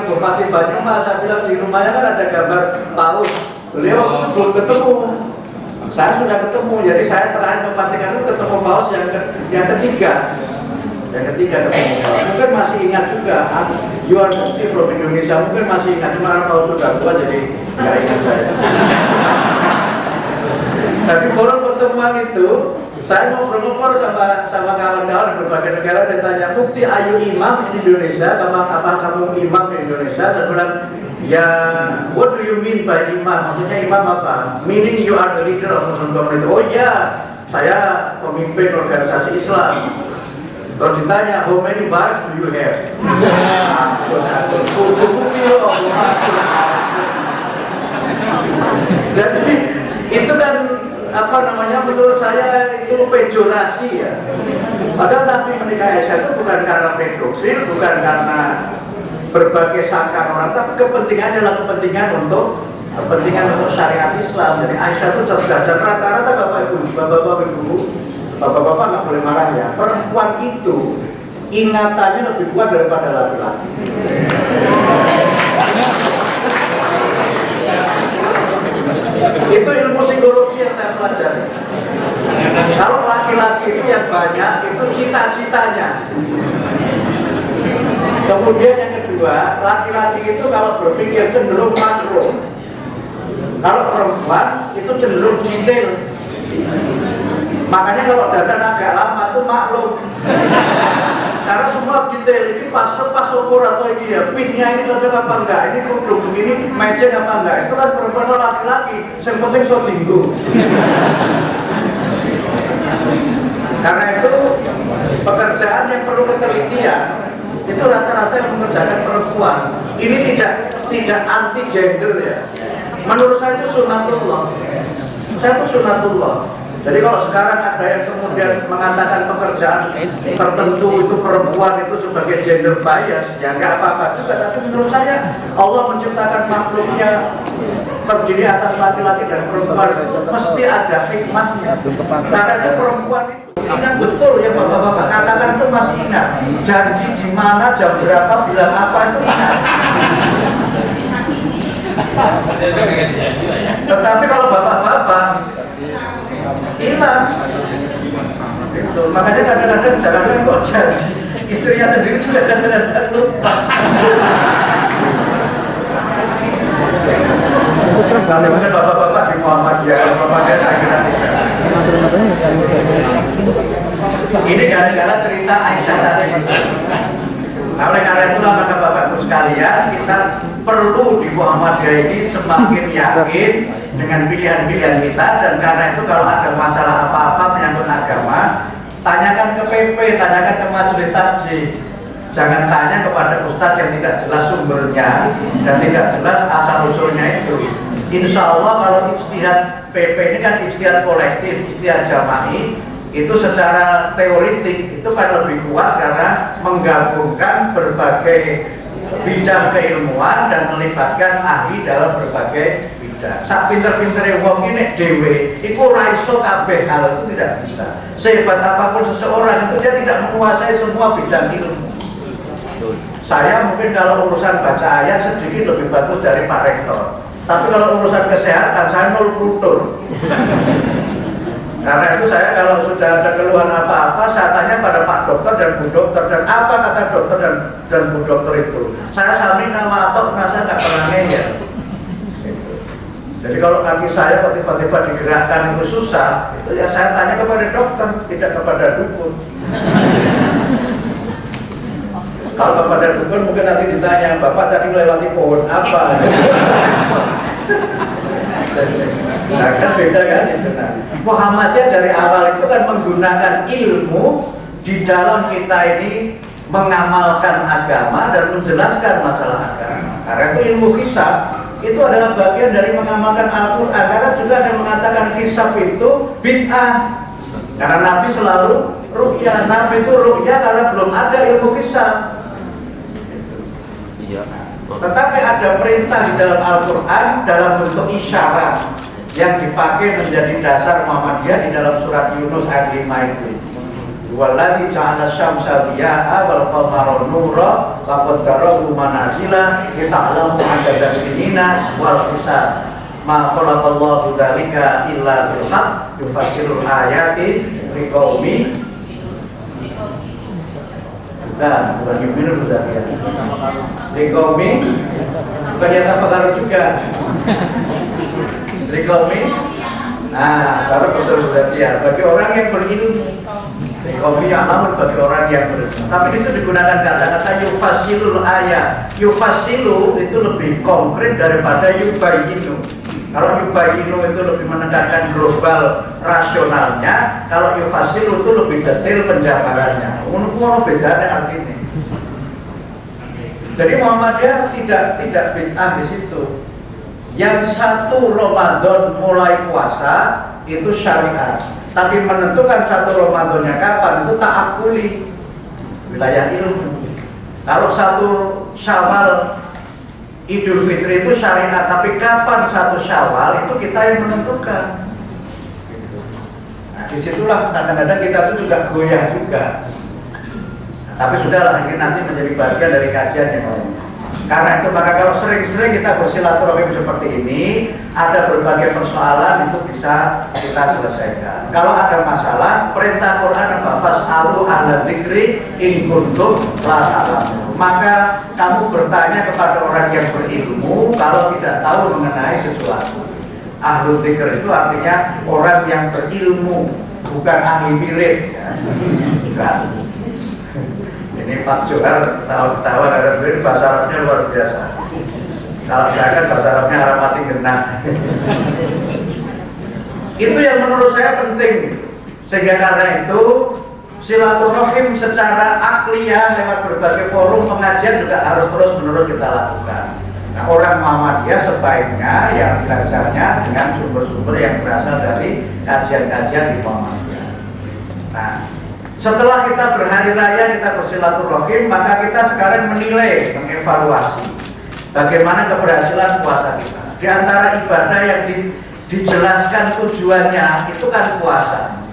Bupati Banyumas. Saya bilang di rumahnya kan ada gambar Paus. Beliau belum ketemu. Saya sudah ketemu, jadi saya terakhir ke Vatikan itu ketemu Paus yang ketiga. Yang ketiga ketemu Paus. Mungkin masih ingat juga, you are Muslim from Indonesia, mungkin masih ingat, cuma Paus sudah tua jadi nggak ingat saya. Tapi forum pertemuan itu, saya ngobrol-ngobrol sama kawan-kawan di berbagai negara. Dia tanya, Mufti ayu imam di Indonesia, apa kamu imam di Indonesia? Saya bilang, ya, what do you mean by imam? Maksudnya imam apa? Meaning you are the leader of Muslim community. Oh ya, saya pemimpin organisasi Islam. Kalau ditanya, how many wives do you have? Jadi itu kan menurut saya itu pejorasi ya. Padahal Nabi menikah Aisyah itu bukan karena pedofil, bukan karena berbagai sangkaan orang, tapi kepentingannya adalah kepentingan untuk syariat Islam. Jadi Aisyah itu cerdas dan rata-rata bapak-bapak nggak boleh marah ya. Perempuan itu ingatannya lebih kuat daripada laki-laki. Itu ilmu psikologi yang saya pelajari. Kalau laki-laki itu yang banyak, itu cita-citanya. Kemudian yang kedua, laki-laki itu kalau berpikir cenderung makro. Kalau perempuan itu cenderung detail. Makanya kalau dandan agak lama itu maklum. Karena semua detail, ini pas ukur atau ini ya, pinnya ini cocok apa enggak, ini kerudung begini, matching apa enggak. Itu kan perempuan atau laki-laki, yang penting so tinggu. Karena itu pekerjaan yang perlu ketelitian itu rata-rata yang mengerjakan perempuan. Ini tidak anti gender ya. Menurut saya itu sunatullah. Jadi kalau sekarang ada yang kemudian mengatakan pekerjaan tertentu itu perempuan itu sebagai gender bias, ya nggak apa-apa juga. Tapi menurut saya Allah menciptakan makhluknya terdiri atas laki-laki dan perempuan, mesti ada hikmahnya. Karena itu perempuan itu ingat betul ya bapak-bapak, katakan itu masih ingat. Janji di mana, jam berapa, bilang apa itu ingat. Tetapi kalau bapak-bapak hilang. Itu. Makanya kadang-kadang jangan kok janji. Istrinya sendiri juga kadang-kadang lupa. Kalau mungkin bapak-bapak di Muhammadiyah, kalau bapaknya saya kira ini gara-gara cerita Aisyah tadi. Oleh karena itulah maka Bapak-Ibu sekalian, kita perlu di Muhammadiyah ini semakin yakin dengan pilihan-pilihan kita. Dan karena itu kalau ada masalah apa-apa menyangkut agama, tanyakan ke PP, tanyakan ke majelis takjid. Jangan tanya kepada ustadz yang tidak jelas sumbernya dan tidak jelas asal-usulnya itu. Insya Allah kalau ijtihad PP ini kan ijtihad kolektif, ijtihad jama'i, itu secara teoritik itu kan lebih kuat karena menggabungkan berbagai bidang keilmuan dan melibatkan ahli dalam berbagai bidang. Sak pinter-pintere wong ini dhewe iku ora iso kabeh hal itu tidak bisa. Sehebat apapun seseorang itu dia tidak menguasai semua bidang ilmu. Saya mungkin kalau urusan baca ayat sedikit lebih bagus dari Pak Rektor. Tapi kalau urusan kesehatan saya 0 kultur. Karena itu saya kalau sudah ada keluhan apa-apa, saya tanya pada Pak Dokter dan Bu Dokter, dan apa kata dokter dan Bu Dokter itu. Saya sami nama atau merasa nggak pernah ngeyel. Jadi kalau kaki saya tiba-tiba digerakkan itu susah, itu ya saya tanya kepada dokter, tidak kepada dukun. Kalau kepada dukun mungkin nanti ditanya, Bapak tadi melewati pohon apa? Nah kan beda kan itu. Nah, Muhammadiyah dari awal itu kan menggunakan ilmu di dalam kita ini mengamalkan agama dan menjelaskan masalah agama. Karena itu ilmu hisab itu adalah bagian dari mengamalkan Al-Quran. Karena juga ada yang mengatakan hisab itu bid'ah. Karena Nabi selalu ru'ya. Nabi itu ru'ya karena belum ada ilmu hisab. Tetapi ada perintah di dalam Al-Quran dalam bentuk isyarat yang dipakai menjadi dasar Muhammadiyah di dalam surat Yunus ayat 5 itu. Walladzi ja'ala syamsa diya'a wal qamara nura wa qaddarahu manazila lita'lamu adada sinina wal hisab. Ma khalaqallahu dzalika illa bil haqq yufassirul ayati liqaumi bukan yuminun sudah ya. Liqaumi ternyata pengaruh juga. Liqaumi kalau betul-betul ya bagi orang yang berilmu. Liqaumi ya'lamun bagi orang yang berilmu. Tapi itu digunakan kata-kata yufasilul ayat. Yufasilu itu lebih konkret daripada yubayinu. Kalau yubayinu itu lebih menekankan global rasionalnya, kalau yufasilu itu lebih detail penjabarannya. Ono bedanya artinya. Jadi Muhammadiyah tidak bid'ah di situ. Yang 1 Ramadan mulai puasa itu syariat. Tapi menentukan 1 Ramadannya kapan itu ta'akuli, wilayah ilmu. Kalau 1 Syawal Idul Fitri itu syariat, tapi kapan 1 Syawal itu kita yang menentukan. Nah, disitulah kadang-kadang kita tuh juga goyah juga. Nah, tapi sudahlah, ini nanti menjadi bagian dari kajian yang lain. Karena itu maka kalau sering-sering kita bersilaturahim seperti ini, ada berbagai persoalan itu bisa kita selesaikan. Kalau ada masalah, perintah Quran fas'alu ahla dzikri in kuntum la ta'lamun. Maka kamu bertanya kepada orang yang berilmu kalau tidak tahu mengenai sesuatu. Ahlu dzikr itu artinya orang yang berilmu, bukan ahli mirip. Ya. Bukan. Ini Pak Johar tahu-tahu ada bahasa Arabnya luar biasa. Kalau saya kan bahasa Arabnya Arab mati genah. Itu yang menurut saya penting. Sehingga karena itu silaturahim secara akliyah lewat berbagai forum pengajian juga harus terus-menerus kita lakukan. Nah, orang Muhammadiyah sebaiknya yang belajarnya dengan sumber-sumber yang berasal dari kajian-kajian di Muhammadiyah. Nah, setelah kita berhari raya, kita bersilaturahim, maka kita sekarang menilai, mengevaluasi bagaimana keberhasilan puasa kita. Di antara ibadah yang dijelaskan tujuannya itu kan puasa.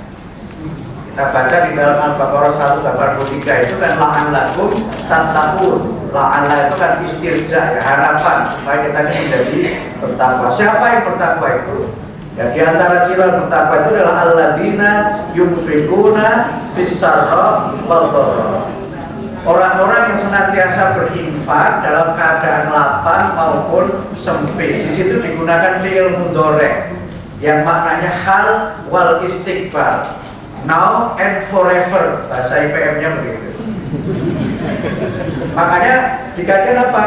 Kita baca di dalam Al-Baqarah 183 itu kan la'an lakum tattaqun. La'an itu kan istirja, ya, harapan supaya kita menjadi bertakwa. Siapa yang bertakwa itu? Ya, di antara ciri bertakwa itu adalah alladzina yunfiquna fis-sarra wal dharra. Orang-orang yang senantiasa berinfak dalam keadaan lapang maupun sempit. Di situ digunakan fi'il mudhari yang maknanya hal wal istiqbal. Now and forever, bahasa IPM-nya begitu. Makanya dikaitkan apa?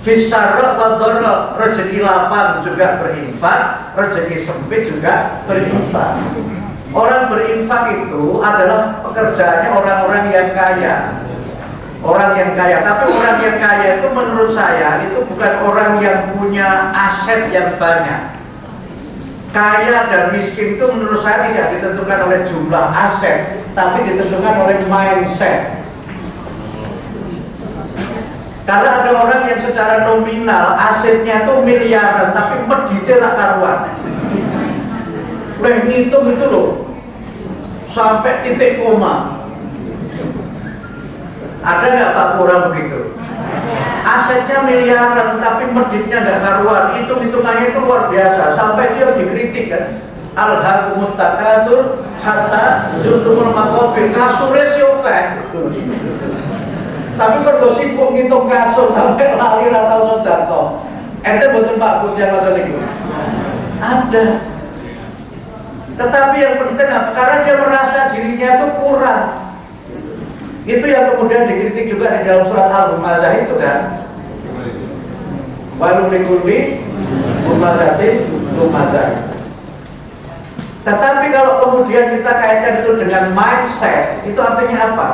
Fisarra wa dharra, rezeki lapang juga berinfak, rezeki sempit juga berinfak. Orang berinfak itu adalah pekerjaannya orang-orang yang kaya. Orang yang kaya, tapi orang yang kaya itu menurut saya itu bukan orang yang punya aset yang banyak. Kaya dan miskin itu menurut saya tidak ditentukan oleh jumlah aset, tapi ditentukan oleh mindset. Karena ada orang yang secara nominal asetnya itu miliaran, tapi mendetail karuan. Udah ngitung itu loh, sampai titik koma. Ada nggak Pak kurang begitu? Asetnya miliaran tapi masjidnya nggak karuan, hitung-hitungannya itu luar biasa sampai dia dikritik kan. Alhaakumut takatsur hatta zurtumul maqabir, kasure siopeh. Tapi kalau sibuk ngitung kasur sampai lali atau sedekah. Ente betul Pak Putih yang betul itu. Ada. Tetapi yang penting apa? Karena dia merasa dirinya itu kurang. Itu yang kemudian dikritik juga di dalam surat Al-Humazah itu kan. Walulikuli humazatin lumazah. Tetapi kalau kemudian kita kaitkan itu dengan mindset, itu artinya apa?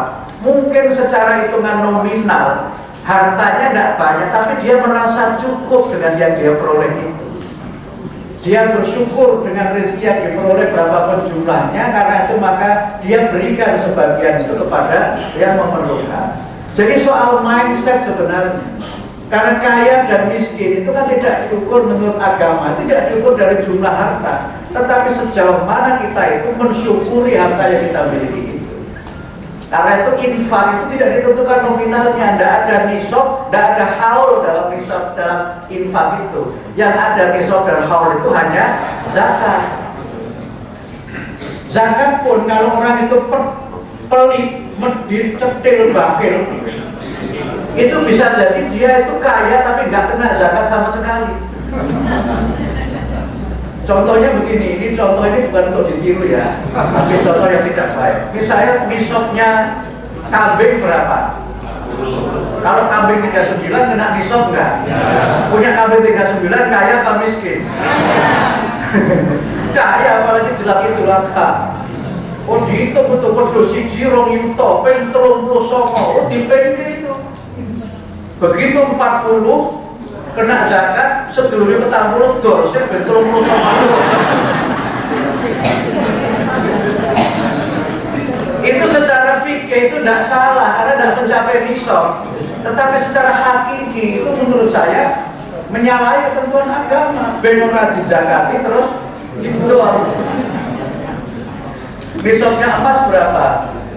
Mungkin secara hitungan nominal hartanya tidak banyak, tapi dia merasa cukup dengan yang dia peroleh itu. Dia bersyukur dengan rezeki yang diperoleh berapapun jumlahnya, karena itu maka dia berikan sebagian itu kepada yang memerlukan. Jadi soal mindset sebenarnya, karena kaya dan miskin itu kan tidak diukur menurut agama, tidak diukur dari jumlah harta, tetapi sejauh mana kita itu mensyukuri harta yang kita miliki. Karena itu infak itu tidak ditentukan nominalnya, tidak ada nisab, tidak ada haul dalam nisab dalam infak itu. Yang ada nisab dan haul itu hanya zakat. Zakat pun kalau orang itu pelit, medit, cetil, bakil, itu bisa jadi dia itu kaya tapi nggak kena zakat sama sekali. Contohnya begini, ini contoh ini bukan untuk ditiru ya, tapi contoh yang tidak baik. Misalnya nisabnya kambing berapa? Kalau kambing 39 kena nisab enggak? Punya kambing 39 kaya apa miskin? Kaya, apalagi jelas itu laka. Oh dihitung betul-betul siji rong yuto, ping 39, oh dipeng itu. Begitu 40 kena zakat, sedulurnya 40 dor, saya betul itu secara fikih itu tidak salah karena tidak mencapai nisab. Tetapi secara hakiki itu menurut saya menyalahi ketentuan agama. Benar dizakati terus didor. Nisabnya emas berapa?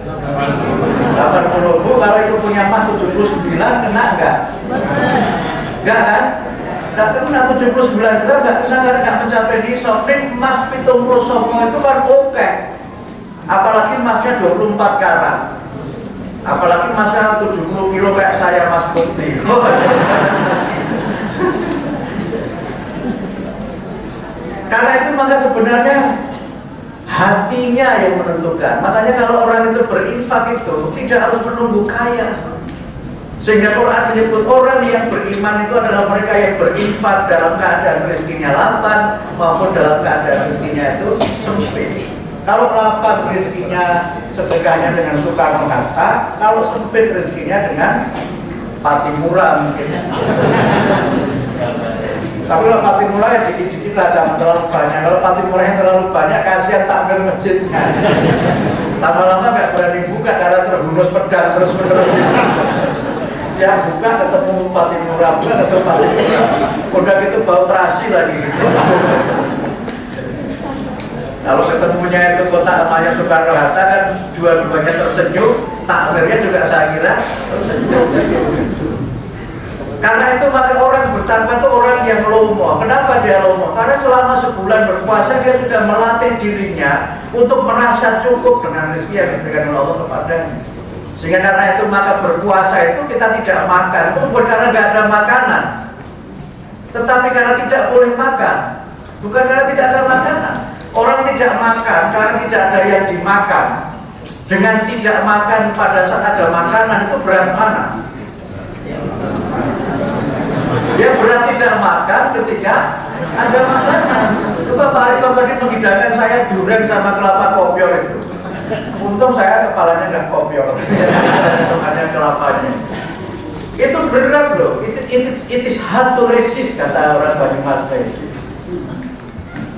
80.000. Kalau itu punya emas 79 kena enggak? Enggak kan? Enggak kena 79 gram, enggak kena karena enggak mencapai nisab. Emas 70 itu kan oke. Apalagi emasnya 24 karat. Apalagi emasnya 70 kilo kayak saya Mas Putih. Karena itu maka sebenarnya hatinya yang menentukan. Makanya kalau orang itu berinfak itu tidak harus menunggu kaya. Sehingga Quran menyebut orang yang beriman itu adalah mereka yang berinfak dalam keadaan rezekinya lapang maupun dalam keadaan rezekinya itu sempit. Kalau lapang rezekinya sedekahnya dengan Soekarno-Hatta, kalau sempit rezekinya dengan Patimura mungkin. Tapi kalau Patimura ya dikit-dikit lah, jangan terlalu banyak. Kalau Patimura yang terlalu banyak, kasihan takmir masjidnya. Lama-lama nggak berani buka karena terhunus pedang terus-menerus. Ya buka ketemu Patimura, buka ketemu Patimura. Udah gitu bau terasi lagi. Kalau ketemunya itu kotak emasnya Soekarno-Hatta kan dua-duanya tersenyum, takmirnya juga saya kira tersenyum. Karena itu maka orang bertakwa itu orang yang lomo. Kenapa dia lomo? Karena selama sebulan berpuasa dia sudah melatih dirinya untuk merasa cukup dengan rezeki yang diberikan oleh Allah kepadanya. Sehingga karena itu maka berpuasa itu kita tidak makan, itu bukan karena nggak ada makanan, tetapi karena tidak boleh makan, bukan karena tidak ada makanan. Orang tidak makan karena tidak ada yang dimakan. Dengan tidak makan pada saat ada makanan itu berat mana? Dia berat tidak makan ketika ada makanan. Coba Pak Arifan tadi menghidangkan saya durian sama kelapa kopior itu. Untung saya kepalanya nggak kopior, hanya kelapanya. Itu berat loh. It is hard to resist, kata orang Banyumas.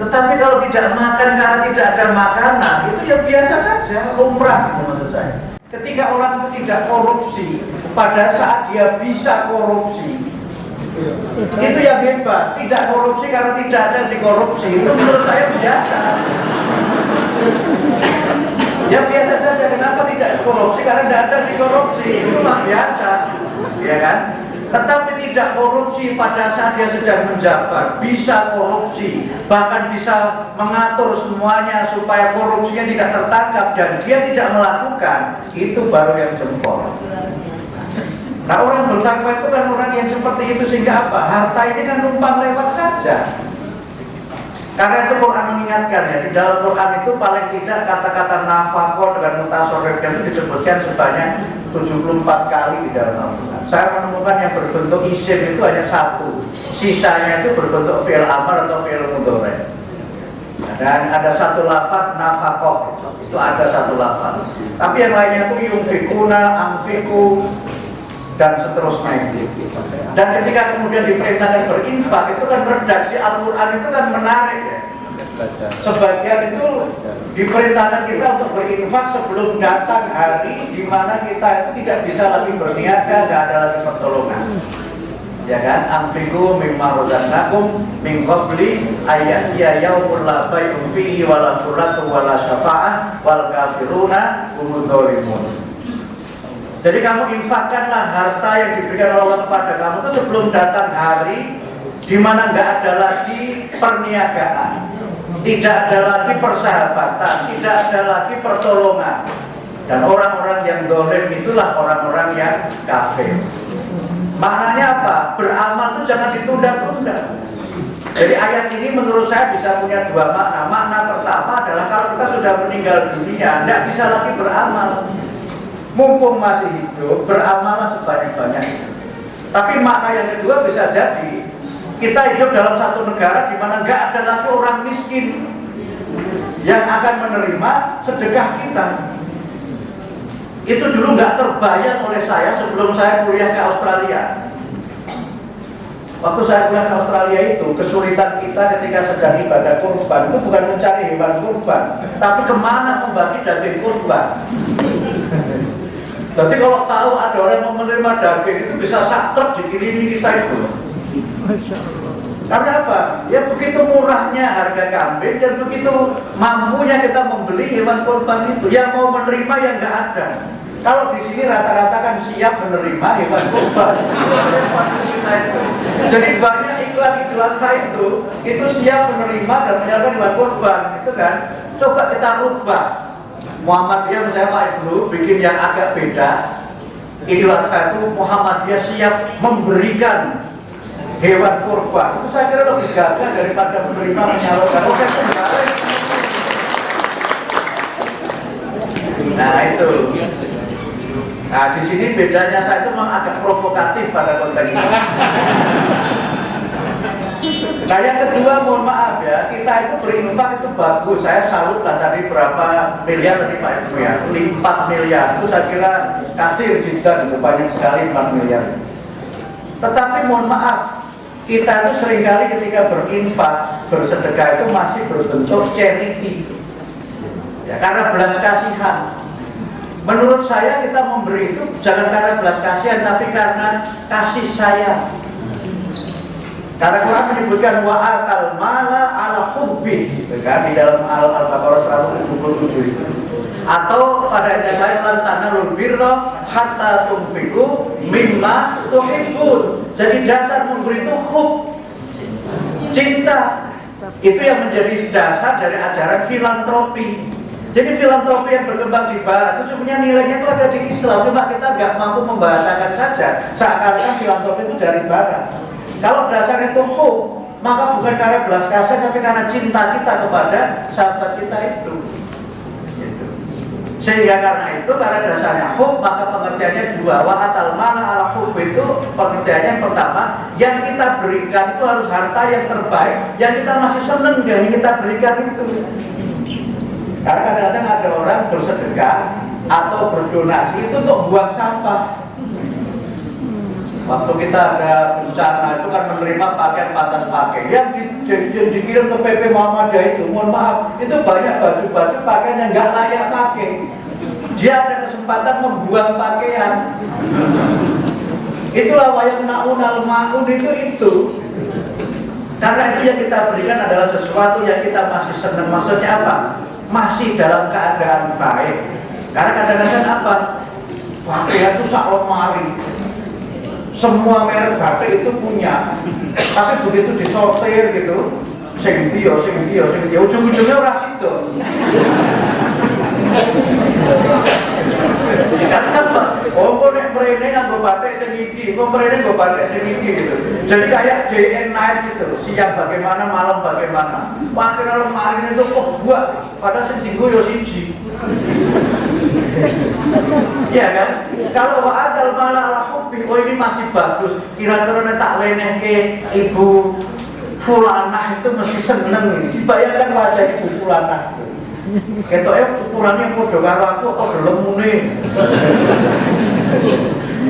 Tetapi kalau tidak makan karena tidak ada makanan, itu ya biasa saja, lumrah gitu maksud saya. Ketika orang itu tidak korupsi, pada saat dia bisa korupsi, itu yang hebat. Tidak korupsi karena tidak ada dikorupsi, itu menurut saya biasa. Ya biasa saja. Kenapa tidak korupsi? karena tidak ada di korupsi, itu luar biasa, ya kan? Tetapi tidak korupsi pada saat dia sedang menjabat, bisa korupsi, bahkan bisa mengatur semuanya supaya korupsinya tidak tertangkap dan dia tidak melakukan, itu baru yang jempol. Nah, orang bertakwa itu kan orang yang seperti itu, sehingga apa? Harta ini kan numpang lewat saja. Karena itu Quran mengingatkan ya, di dalam Quran itu paling tidak kata-kata nafaqah dan mutasorif itu disebutkan sebanyak 74 kali di dalam Al-Quran. Saya menemukan yang berbentuk isim itu hanya satu, sisanya itu berbentuk fi'il amr atau fi'il mudhari'. Dan ada satu lafaz nafaqah, itu ada satu lafaz. Tapi yang lainnya itu yunfikuna, anfiku, dan seterusnya. Dan ketika kemudian diperintahkan berinfak, itu kan redaksi Al-Quran itu kan menarik ya. Sebagian itu diperintahkan kita untuk berinfak sebelum datang hari di mana kita itu tidak bisa lagi berniaga, tidak ada lagi pertolongan. Ya kan? Anfiqu mimma razaqnakum min qabli ayat ya yaumul la bai'un fihi wala khullatun wala syafa'ah wal kafiruna humudz zalimun. Jadi kamu infakkanlah harta yang diberikan Allah kepada kamu itu sebelum datang hari di mana nggak ada lagi perniagaan, tidak ada lagi persahabatan, tidak ada lagi pertolongan. Dan orang-orang yang zalim itulah orang-orang yang kafir. Maknanya apa? Beramal itu jangan ditunda-tunda. Jadi ayat ini menurut saya bisa punya dua makna. Makna pertama adalah kalau kita sudah meninggal dunia, tidak bisa lagi beramal. Mumpung masih hidup, beramallah sebanyak-banyaknya. Tapi makna yang kedua bisa jadi kita hidup dalam satu negara di mana nggak ada lagi orang miskin yang akan menerima sedekah kita. Itu dulu nggak terbayang oleh saya sebelum saya kuliah ke Australia. Waktu saya kuliah ke Australia itu, kesulitan kita ketika sedang ibadah kurban itu bukan mencari hewan kurban, tapi kemana membagi daging kurban. Jadi kalau tahu ada orang yang mau menerima daging itu bisa sakit dikirimi kita itu. Karena apa? Ya begitu murahnya harga kambing dan begitu mampunya kita membeli hewan kurban itu. Yang mau menerima yang nggak ada. Kalau di sini rata-rata kan siap menerima hewan kurban. Jadi banyak iklan Idul Adha itu siap menerima dan menyalurkan hewan kurban, itu kan. Coba kita rubah. Muhammadiyah misalnya Pak Ibnu bikin yang agak beda. Idul Adha itu Muhammadiyah siap memberikan hewan kurban. Itu saya kira lebih gagah daripada menerima menyalurkan. Oke, nah itu. Nah di sini bedanya saya itu memang agak provokatif pada konteks ini. Nah yang kedua, mohon maaf ya, kita itu berinfak itu bagus. Saya salut lah tadi berapa miliar tadi Pak Ibu ya, 4 miliar. Itu saya kira kasir jidan, banyak sekali 4 miliar. Tetapi mohon maaf, kita itu seringkali ketika berinfak, bersedekah itu masih berbentuk charity. Ya, karena belas kasihan. Menurut saya kita memberi itu jangan karena belas kasihan, tapi karena kasih sayang. Karena Quran menyebutkan wa'atal mala ala hubbi, kan di dalam Al-Baqarah 177 itu. Atau pada ayat lain lan tanalul birra hatta tunfiqu mimma tuhibbun. Jadi dasar memberi itu hub, cinta. Itu yang menjadi dasar dari ajaran filantropi. Jadi filantropi yang berkembang di Barat itu sebenarnya nilainya itu ada di Islam, cuma kita nggak mampu membahasakan saja. Seakan-akan filantropi itu dari Barat. Kalau dasarnya itu hub, maka bukan karena belas kasihan, tapi karena cinta kita kepada sahabat kita itu. Sehingga karena itu, karena dasarnya hub, maka pengertiannya dua. Wa'atal mana ala hub itu pengertiannya yang pertama, yang kita berikan itu harus harta yang terbaik, yang kita masih seneng yang kita berikan itu. Karena kadang-kadang ada orang bersedekah atau berdonasi itu untuk buang sampah. Waktu kita ada bencana itu kan menerima pakaian pantas pakai yang dikirim ke PP Muhammadiyah itu, mohon maaf, itu banyak baju-baju pakaian yang nggak layak pakai. Dia ada kesempatan membuang pakaian. Itulah wayang naunal maun itu. Karena itu yang kita berikan adalah sesuatu yang kita masih senang. Maksudnya apa? Masih dalam keadaan baik. Karena kadang-kadang apa? pakaian itu sak lemari. Semua merek batik itu punya. Tapi begitu disortir gitu, sing ndi yo, ujung-ujungnya ora sido. Karena apa? Oh, kok nek mrene nganggo batik sing iki, kok mrene nggo batik sing iki gitu. Jadi kayak day and night gitu, siang bagaimana, malam bagaimana. Akhirnya lemari itu kok buat, padahal sing dienggo yo siji. Iya kan? Kalau wa'adal mala ala hubbi, oh ini masih bagus. Kira-kira nek tak wenehke ibu fulanah itu mesti seneng. Dibayangkan wajah ibu fulanah itu. Ketoknya ukurannya podo karo aku kok lemune.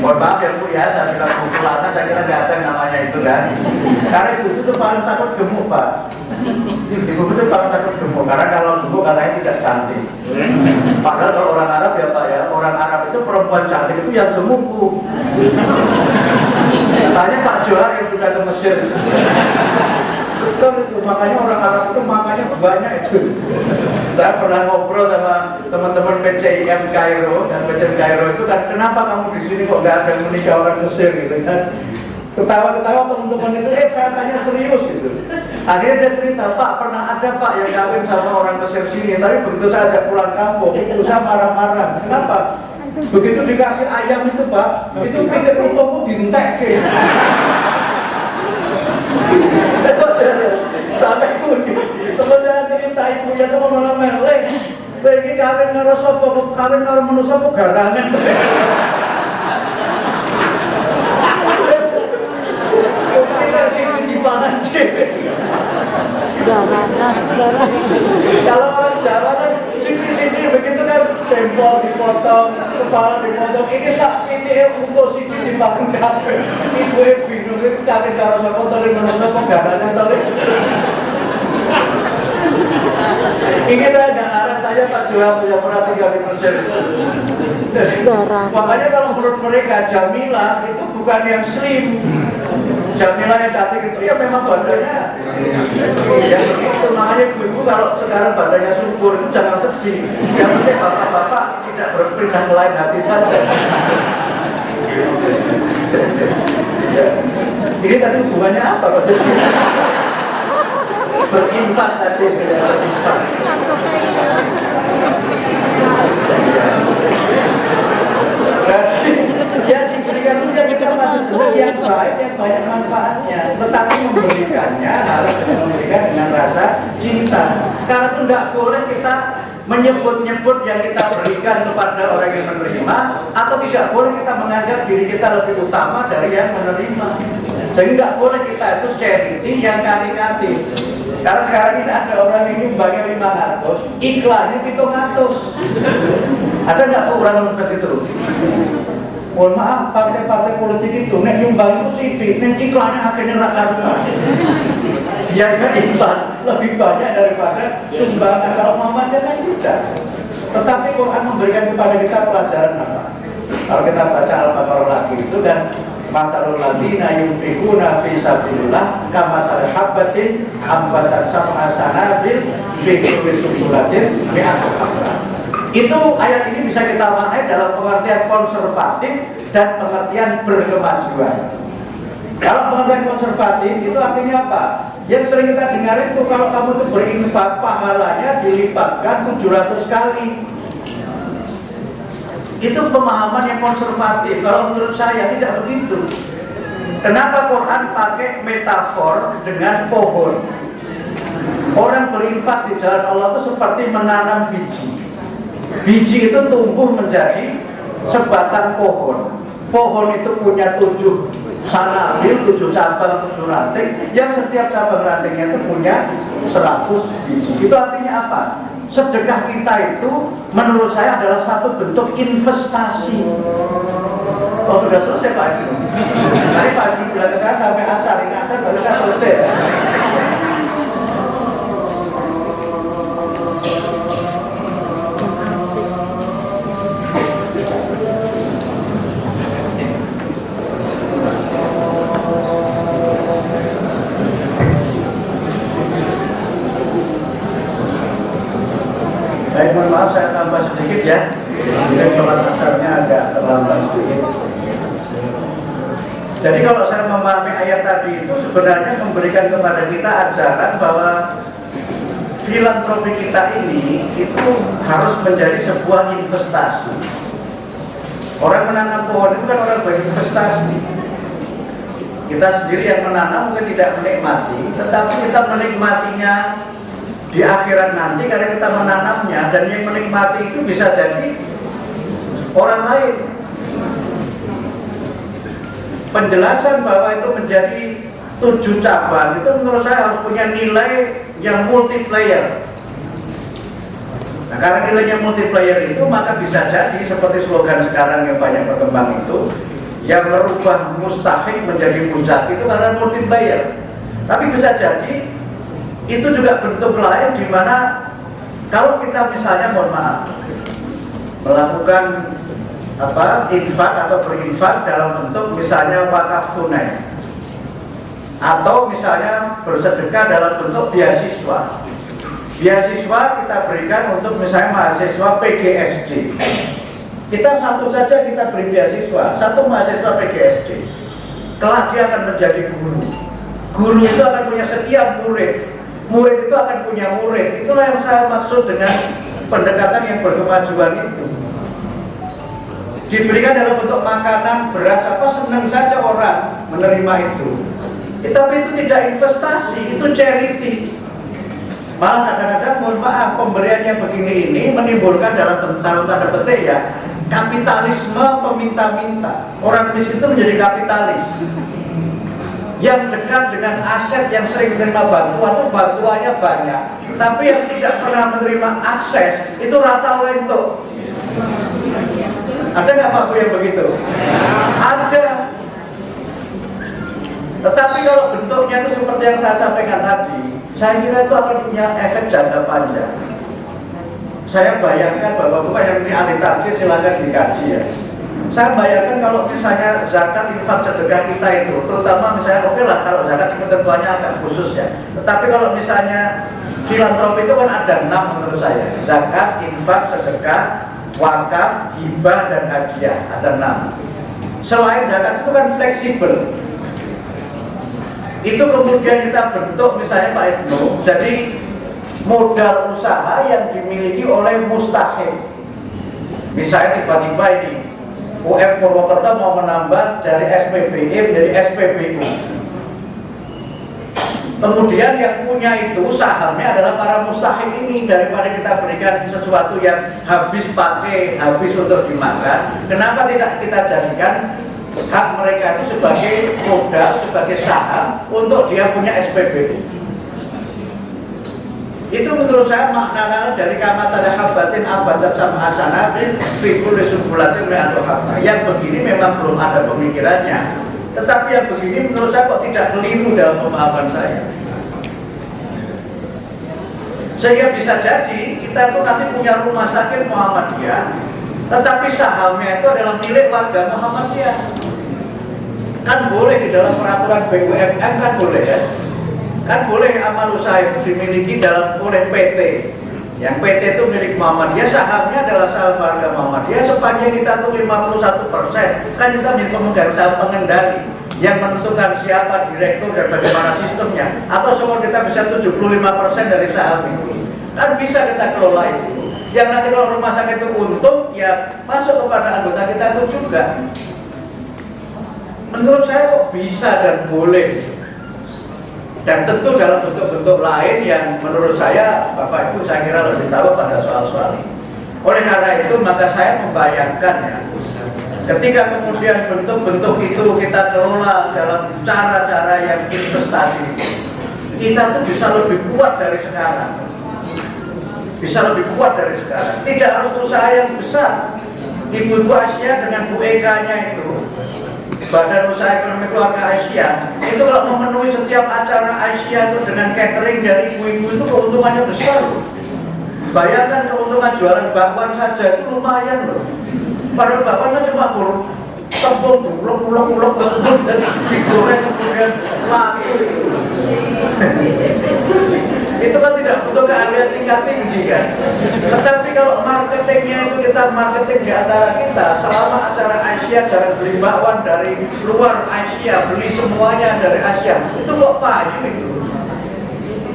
Mohon maaf ya Bu ya, saya bilang Bu Fulana, saya kira nggak ada yang namanya itu kan. Karena ibu itu paling takut gemuk Pak. Ibu itu paling takut gemuk, karena kalau gemuk katanya tidak cantik. Padahal kalau orang Arab ya Pak ya, orang Arab itu perempuan cantik itu yang gemuk Bu. Tanya Pak Johar yang sudah ke Mesir. Betul itu, makanya orang Arab itu makanya banyak itu. Saya pernah ngobrol sama teman-teman PCIM Kairo, dan PCIM Kairo itu kan, kenapa kamu di sini kok nggak ada yang menikah orang Mesir gitu kan? Ketawa-ketawa teman-teman itu, saya tanya serius gitu. Akhirnya dia cerita, Pak pernah ada Pak yang kawin sama orang Mesir sini, tapi begitu saya ajak pulang kampung, itu saya marah-marah. Kenapa? Begitu dikasih ayam itu Pak, itu pikir untukmu dintek. Sampai kuning, teman-teman cerita ibunya itu ngomong-ngomong, ini kawin karo sapa, kawin karo manusia kok garangan. Kita sini di pangan Kalau orang Jawa kan sini begitu kan, jempol dipotong, kepala dipotong, ini sak pitik untuk sini di pangan kafe. Ibu bingung itu kawin karo sapa, dari manusia kok garangan tadi. Ini saya nggak arah tanya Pak Johan yang pernah tinggal di Mesir. Makanya kalau menurut mereka Jamila itu bukan yang slim. Jamila yang cantik itu ya memang badannya yang begitu. Makanya ibu kalau sekarang badannya subur itu jangan sedih. Yang penting bapak-bapak tidak berpindah ke lain hati saja. Ini tadi hubungannya apa Pak Johan? Berinfak tadi, berinfak. Yang diberikan itu yang kita maksud sebenarnya yang baik, yang banyak manfaatnya. Tetapi memberikannya harus memberikan dengan rasa cinta. Karena itu tidak boleh kita menyebut-nyebut yang kita berikan kepada orang yang menerima, atau tidak boleh kita menganggap diri kita lebih utama dari yang menerima. Jadi tidak boleh kita itu charity yang karitatif. Karena sekarang ini ada orang yang nyumbangnya 500, iklannya 700. Ada nggak orang seperti itu? Mohon maaf, partai-partai politik itu nek nyumbang itu sidik, nek iklannya akhirnya nggak karuan. Biarnya iklan lebih banyak daripada sumbangan. Kalau Muhammadiyah kan tidak. Tetapi Quran memberikan kepada kita pelajaran apa? Kalau kita baca Al-Baqarah lagi itu kan, matalul ladina yunfiquna fi sabilillah kamathali habbatin ambatat sab'a sanabil fi kulli sumbulatin mi'atu habbatin. Itu ayat ini bisa kita maknai dalam pengertian konservatif dan pengertian berkemajuan. Kalau pengertian konservatif itu artinya apa? Yang sering kita dengar itu kalau kamu itu berinfak, pahalanya dilipatkan 700 kali. Itu pemahaman yang konservatif. Kalau menurut saya tidak begitu. Kenapa Quran pakai metafor dengan pohon? Orang berinfak di jalan Allah itu seperti menanam biji. Biji itu tumbuh menjadi sebatang pohon. Pohon itu punya 7 sanabil, 7 cabang, 7 ranting, yang setiap cabang rantingnya itu punya 100 biji. Itu artinya apa? Sedekah kita itu menurut saya adalah satu bentuk investasi. Oh sudah selesai Pak Ibu. Tadi pagi bilang ke saya sampai asar, ini asar baru saya selesai. Mohon maaf saya tambah sedikit ya. Jadi sholat asarnya agak terlalu Jadi kalau saya memahami ayat tadi itu sebenarnya memberikan kepada kita ajaran bahwa filantropi kita ini itu harus menjadi sebuah investasi. Orang menanam pohon itu kan orang berinvestasi. Kita sendiri yang menanam mungkin tidak menikmati, tetapi kita menikmatinya di akhirat nanti karena kita menanamnya, dan yang menikmati itu bisa jadi orang lain. Penjelasan bahwa itu menjadi 7 cabang itu menurut saya harus punya nilai yang multiplayer. Nah, karena nilainya multiplayer itu maka bisa jadi seperti slogan sekarang yang banyak berkembang itu, yang merubah mustahik menjadi mustahik itu karena multiplayer. Tapi bisa jadi itu juga bentuk lain di mana kalau kita misalnya mohon maaf melakukan infak atau berinfak dalam bentuk misalnya wakaf tunai atau misalnya bersedekah dalam bentuk beasiswa. Beasiswa kita berikan untuk misalnya mahasiswa PGSD. Kita satu saja kita beri beasiswa, satu mahasiswa PGSD. Kelak dia akan menjadi guru. Guru itu akan punya setiap murid. Murid itu akan punya murid. Itulah yang saya maksud dengan pendekatan yang berkemajuan itu. Diberikan dalam bentuk makanan, beras, senang saja orang menerima itu. Tapi itu tidak investasi, itu charity. Malah kadang-kadang mohon maaf pemberiannya begini ini menimbulkan dalam tanda petik ya kapitalisme peminta-minta. Orang miskin itu menjadi kapitalis yang dekat dengan aset, yang sering menerima bantuan itu bantuannya banyak, tapi yang tidak pernah menerima akses itu rata lentok. Ada nggak Pak Bu yang begitu? Ada. Tetapi kalau bentuknya itu seperti yang saya sampaikan tadi, saya kira itu akan punya efek jangka panjang. Saya bayangkan bahwa bukan yang ini ahli tafsir silakan dikaji ya. Saya bayangkan kalau misalnya zakat infak sedekah kita itu, terutama misalnya oke lah kalau zakat ketentuannya agak khusus ya. Tetapi kalau misalnya filantropi itu kan ada 6 menurut saya. Zakat, infak, sedekah, wakaf, hibah dan hadiah, ada 6. Selain zakat itu kan fleksibel. Itu kemudian kita bentuk misalnya Pak Ibnu jadi modal usaha yang dimiliki oleh mustahik. Misalnya tiba-tiba ini UF Purwokerto mau menambah dari SPBI menjadi SPBU. Kemudian yang punya itu sahamnya adalah para mustahik ini. Daripada kita berikan sesuatu yang habis pakai, habis untuk dimakan, kenapa tidak kita jadikan hak mereka itu sebagai modal, sebagai saham untuk dia punya SPBU. Itu menurut saya maknanya dari kama tada habbatin abadat sama asana fikul resubulatin atau habba. Yang begini memang belum ada pemikirannya, tetapi yang begini menurut saya kok tidak keliru dalam pemahaman saya. Sehingga bisa jadi kita itu nanti punya rumah sakit Muhammadiyah, tetapi sahamnya itu adalah milik warga Muhammadiyah. Kan boleh di dalam peraturan BUMN kan boleh kan? Kan boleh amal usaha itu dimiliki oleh PT. Yang PT itu milik Muhammadiyah, sahamnya adalah saham warga Muhammadiyah. Sepanjang kita itu 51%, kan kita menjadi pemegang saham pengendali yang menentukan siapa direktur dan bagaimana sistemnya. Atau semua kita bisa 75% dari saham itu. Kan bisa kita kelola itu. Yang nanti kalau rumah sakit itu untung, ya masuk kepada anggota kita itu juga. Menurut saya kok bisa dan boleh. Dan tentu dalam bentuk-bentuk lain yang menurut saya Bapak Ibu saya kira lebih tahu pada soal-soal ini. Oleh karena itu maka saya membayangkan ya, ketika kemudian bentuk-bentuk itu kita kelola dalam cara-cara yang investasi, kita tuh bisa lebih kuat dari sekarang. Bisa lebih kuat dari sekarang. Tidak harus usaha yang besar. Ibu-ibu Asia dengan Bu Eka-nya itu, Badan Usaha Ekonomi Keluarga Asia, itu kalau memenuhi setiap acara Asia itu dengan catering dari ibu-ibu itu keuntungannya besar loh. Bayangkan keuntungan jualan bakwan saja itu lumayan loh. Padahal bakwannya cuma tepung ulek dan digoreng kemudian laku. Itu kan tidak butuh keahlian tingkat tinggi kan. Tetapi kalau marketingnya itu kita marketing di antara kita selama acara Asia, jangan beli bakwan dari luar Asia, beli semuanya dari Asia. Itu kok payu itu.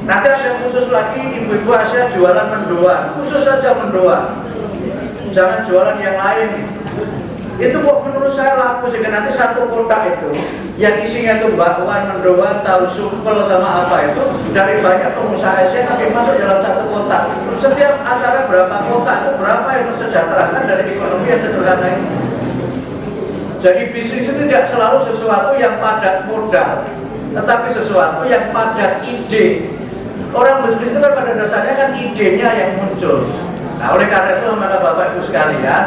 Nanti ada yang khusus lagi, ibu-ibu Asia jualan mendoan, khusus saja mendoan. Jangan jualan yang lain. Itu kok menurut saya laku, sehingga nanti satu kotak itu yang isinya itu bakwan, mendoan, tahu sumpel sama apa itu dari banyak pengusaha Asia tapi masuk dalam satu kotak. Setiap acara berapa kotak itu berapa yang tersejahterakan dari ekonomi yang sederhana ini. Jadi bisnis itu tidak selalu sesuatu yang padat modal, tetapi sesuatu yang padat ide. Orang bisnis itu kan pada dasarnya kan idenya yang muncul. Nah oleh karena itu maka Bapak Ibu sekalian,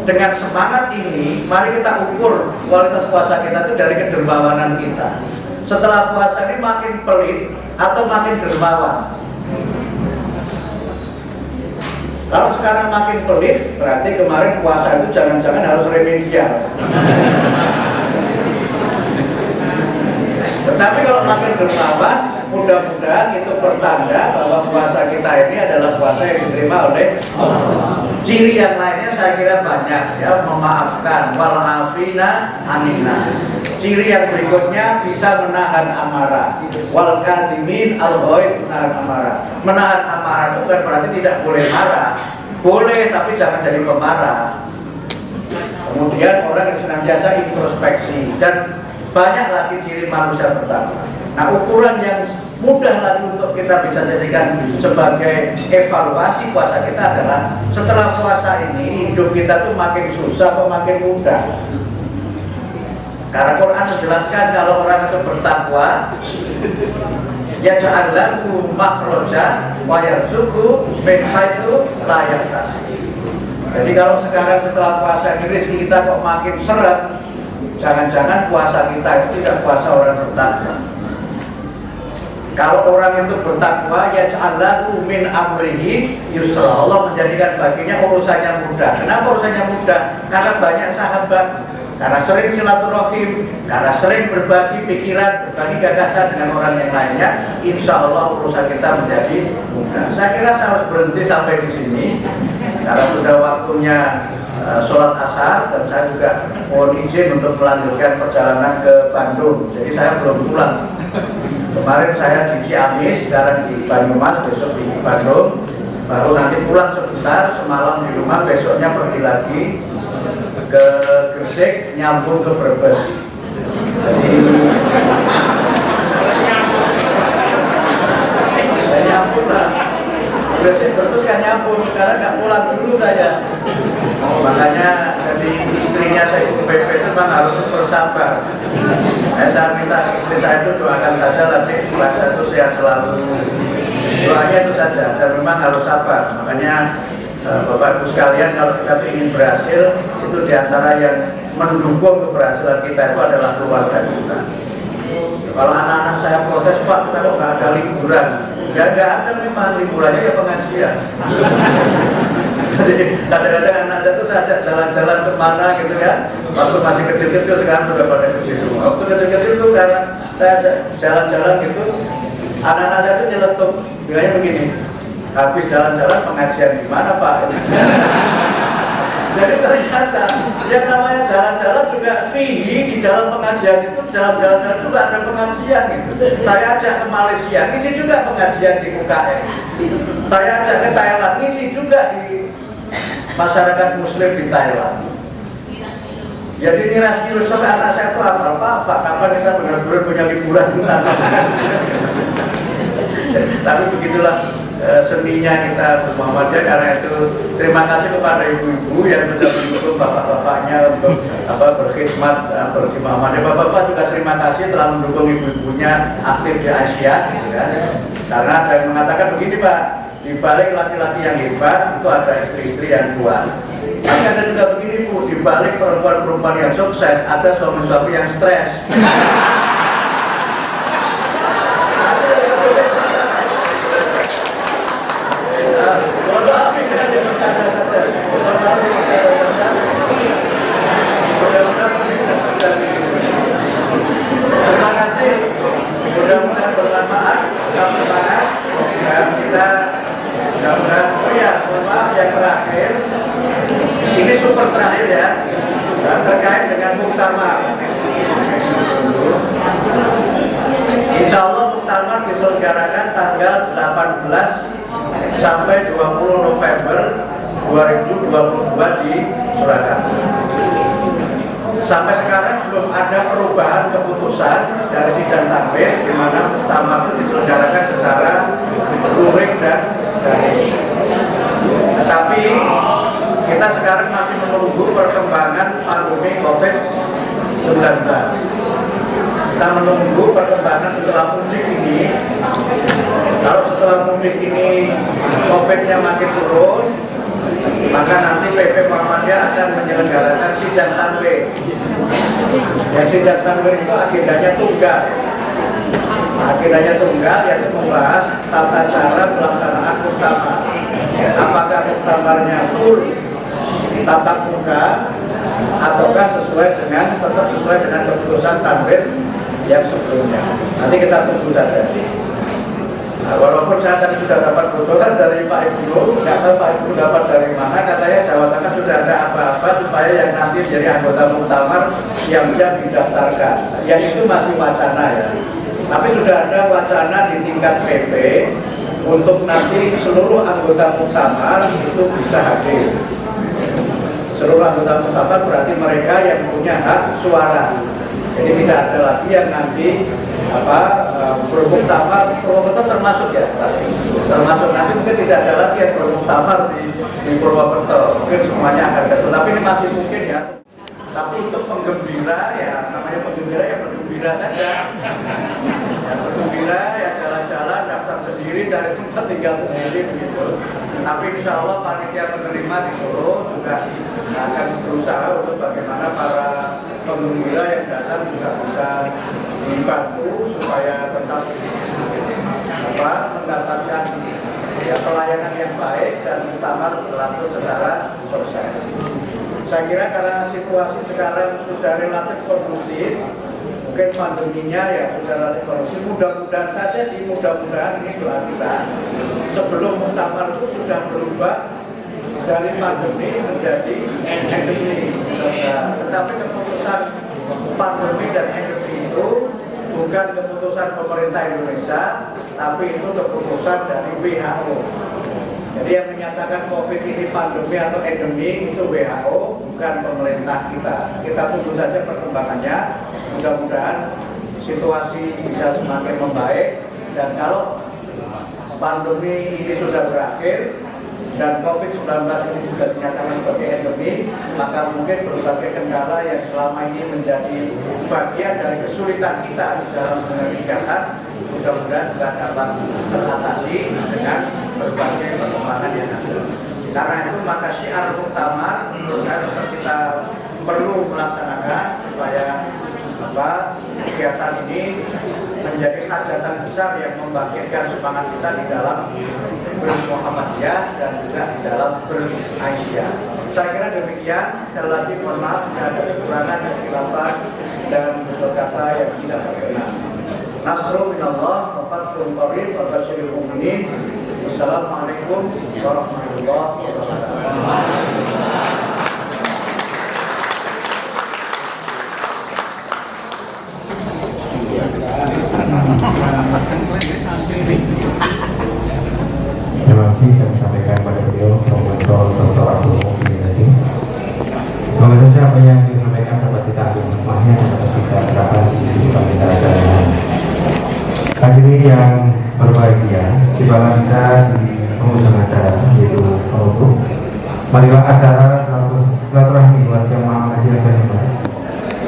dengan semangat ini mari kita ukur kualitas puasa kita itu dari kedermawanan kita. Setelah puasa ini makin pelit atau makin dermawan? Kalau sekarang makin pelit, berarti kemarin puasa itu jangan-jangan harus remedial. Tetapi kalau makin dermawan, mudah-mudahan itu pertanda bahwa puasa kita ini adalah puasa yang diterima oleh Allah. Ciri yang lainnya saya kira banyak ya, memaafkan, walafina anina. Ciri yang berikutnya bisa menahan amarah, wal kadhimin al-ghaid, menahan amarah. Menahan amarah itu bukan berarti tidak boleh marah, boleh tapi jangan jadi pemarah. Kemudian orang yang senantiasa introspeksi dan banyak lagi ciri manusia pertama. Nah ukuran yang mudah lagi untuk kita bisa jadikan sebagai evaluasi puasa kita adalah setelah puasa ini hidup kita tuh makin susah atau makin mudah. Karena Quran menjelaskan kalau orang itu bertakwa, yaj'allahu makhraja wa yarzuqhu min haitsu la yahtasib. Jadi kalau sekarang setelah puasa ini rezeki kita kok makin seret, jangan-jangan puasa kita itu tidak puasa orang bertakwa. Kalau orang itu bertakwa, yaj'allahu min amrihi yusra. Allah menjadikan baginya urusannya mudah. Kenapa urusannya mudah? Karena banyak sahabat, karena sering silaturahim, karena sering berbagi pikiran, berbagi gagasan dengan orang yang lainnya. Insya Allah urusan kita menjadi mudah. Saya kira saya harus berhenti sampai di sini karena sudah waktunya sholat asar, dan saya juga mohon izin untuk melanjutkan perjalanan ke Bandung. Jadi saya belum pulang. Kemarin saya di Ciamis, sekarang di Banyumas, besok di Bandung. Baru nanti pulang sebentar, semalam di rumah, besoknya pergi lagi ke Gresik, nyambung ke Brebes. Jadi saya nyambung lah. Gresik terus kan nyambung, sekarang nggak pulang dulu saya. Makanya jadi istrinya saya itu BP itu memang harus bersabar. Saya minta istri saya itu doakan saja nanti puasa itu sehat selalu. Doanya itu saja, dan memang harus sabar. Makanya Bapak Ibu sekalian, kalau kita ingin berhasil, itu diantara yang mendukung keberhasilan kita itu adalah keluarga kita. Kalau anak-anak saya protes, Pak, kita kok nggak ada liburan? Ya nggak ada, memang liburannya ya pengajian. Jadi kadang-kadang anak saya itu saya ajak jalan-jalan kemana gitu ya. Waktu masih kecil-kecil, sekarang sudah pada kecil semua. Waktu kecil-kecil itu karena saya ajak jalan-jalan gitu, anak-anak saya itu nyeletuk, bilangnya begini, habis jalan-jalan pengajian di mana Pak? Jadi ternyata yang namanya jalan-jalan juga fihi di dalam pengajian itu, dalam jalan-jalan juga ada pengajian gitu. Saya ajak ke Malaysia, ngisi juga pengajian di UKM. Saya ajak ke Thailand, ngisi juga di masyarakat Muslim di Thailand. Jadi ini rasio sampai anak saya itu apa kapan kita benar-benar punya liburan di sana. Tapi begitulah seninya kita Muhammadiyah. Karena itu terima kasih kepada ibu-ibu yang sudah mendukung bapak-bapaknya untuk berkhidmat di Muhammadiyah. Bapak-bapak juga terima kasih telah mendukung ibu-ibunya aktif di Asia, gitu kan. Karena ada yang mengatakan begini Pak, di balik laki-laki yang hebat itu ada istri-istri yang kuat. Tapi ada juga begini Bu, di balik perempuan-perempuan yang sukses ada suami-suami yang stres. Terima kasih, mudah-mudahan bermanfaat, mudah-mudahan kita mudah-mudahan. Oh ya, mohon maaf yang terakhir, ini super terakhir ya, terkait dengan muktamar. Insya Allah muktamar diselenggarakan tanggal 18 sampai 20 November 2022 di Surakarta. Sampai sekarang belum ada perubahan keputusan dari sidang takbir di mana muktamar itu diselenggarakan secara luring dan daring. Tetapi kita sekarang masih menunggu perkembangan pandemi COVID-19. Kita menunggu perkembangan setelah mudik ini. Kalau setelah mudik ini COVID-nya makin turun, maka nanti PP Muhammadiyah akan menyelenggarakan sidang takbir. Yang sidang takbir itu agendanya tunggal. Agendanya tunggal yaitu membahas tata cara pelaksanaan muktamar. Apakah muktamarnya full tatap muka ataukah tetap sesuai dengan keputusan takbir yang sebelumnya. Nanti kita tunggu saja. Nah, walaupun saya tadi sudah dapat bocoran dari Pak Ibnu, nggak tahu Pak Ibnu dapat dari mana, katanya Jawa Tengah sudah ada apa-apa supaya yang nanti menjadi anggota muktamar yang bisa didaftarkan. Yang itu masih wacana ya. Tapi sudah ada wacana di tingkat PP untuk nanti seluruh anggota muktamar itu bisa hadir. Seluruh anggota muktamar berarti mereka yang punya hak suara. Jadi tidak ada lagi yang nanti bermuktamar, Purwokerto termasuk ya, termasuk nanti mungkin tidak ada lagi yang bermuktamar di Purwokerto, mungkin semuanya akan ada, tapi ini masih mungkin ya. Tapi untuk penggembira ya, namanya penggembira ya bergembira saja. Ya bergembira ya jalan-jalan, daftar sendiri, cari tempat tinggal sendiri begitu. Tapi insya Allah panitia penerima di Solo juga akan berusaha untuk bagaimana para penggembira yang datang juga bisa dibantu supaya tetap mendapatkan ya, pelayanan yang baik dan muktamar berlangsung secara sukses. Saya kira karena situasi sekarang sudah relatif kondusif, mungkin pandeminya ya sudah relatif kondusif. Mudah-mudahan saja sih, mudah-mudahan ini doa kita sebelum muktamar itu sudah berubah dari pandemi menjadi endemi. Tetapi keputusan pandemi dan endemi itu bukan keputusan pemerintah Indonesia, tapi itu keputusan dari WHO. Jadi yang menyatakan COVID ini pandemi atau endemi itu WHO, bukan pemerintah kita. Kita tunggu saja perkembangannya. Mudah-mudahan situasi bisa semakin membaik. Dan kalau pandemi ini sudah berakhir dan COVID-19 ini sudah dinyatakan sebagai endemi, maka mungkin berbagai kendala yang selama ini menjadi bagian dari kesulitan kita di dalam mengerjakan, mudah-mudahan juga dapat teratasi dengan berbagai perkembangan yang ada. Karena itu maka syiar muktamar menurut saya kita perlu melaksanakan supaya kegiatan ini menjadi hajatan besar yang membangkitkan semangat kita di dalam bermuhammadiyah dan juga di dalam beraisyah. Saya kira demikian. Sekali lagi mohon maaf jika ada kekurangan dan khilafan dan tutur kata yang tidak berkenan. Nasrul minallah wa fathun qarib wa basyiril mu'minin. Wassalamualaikum warahmatullahi wabarakatuh.
Terima kasih kami sampaikan pada beliau Dr. Abdul Muhsin tadi. Semoga saja apa yang disampaikan dapat kita ambil hikmahnya dan dapat kita terapkan di kehidupan kita sehari-hari. Hadirin yang berbahagia, tibalah kita di penghujung acara yaitu penutup. Marilah acara silaturahmi buat jamaah haji yang terhormat.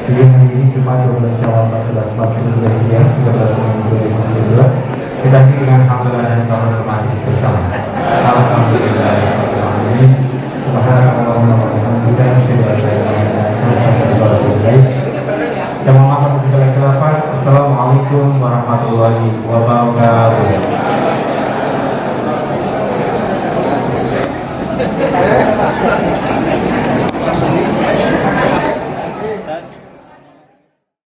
Jadi hari ini Jumat 12 Syawal 1442 Hijriah 13/2022 kita ini dengan hamdalah dan kawan-kawan bersama. Alhamdulillah. Subhanallah wa bihamdihi asyhadu an la ilaha illa anta astaghfiruka wa atubu ilaik. Assalamualaikum warahmatullahi wabarakatuh.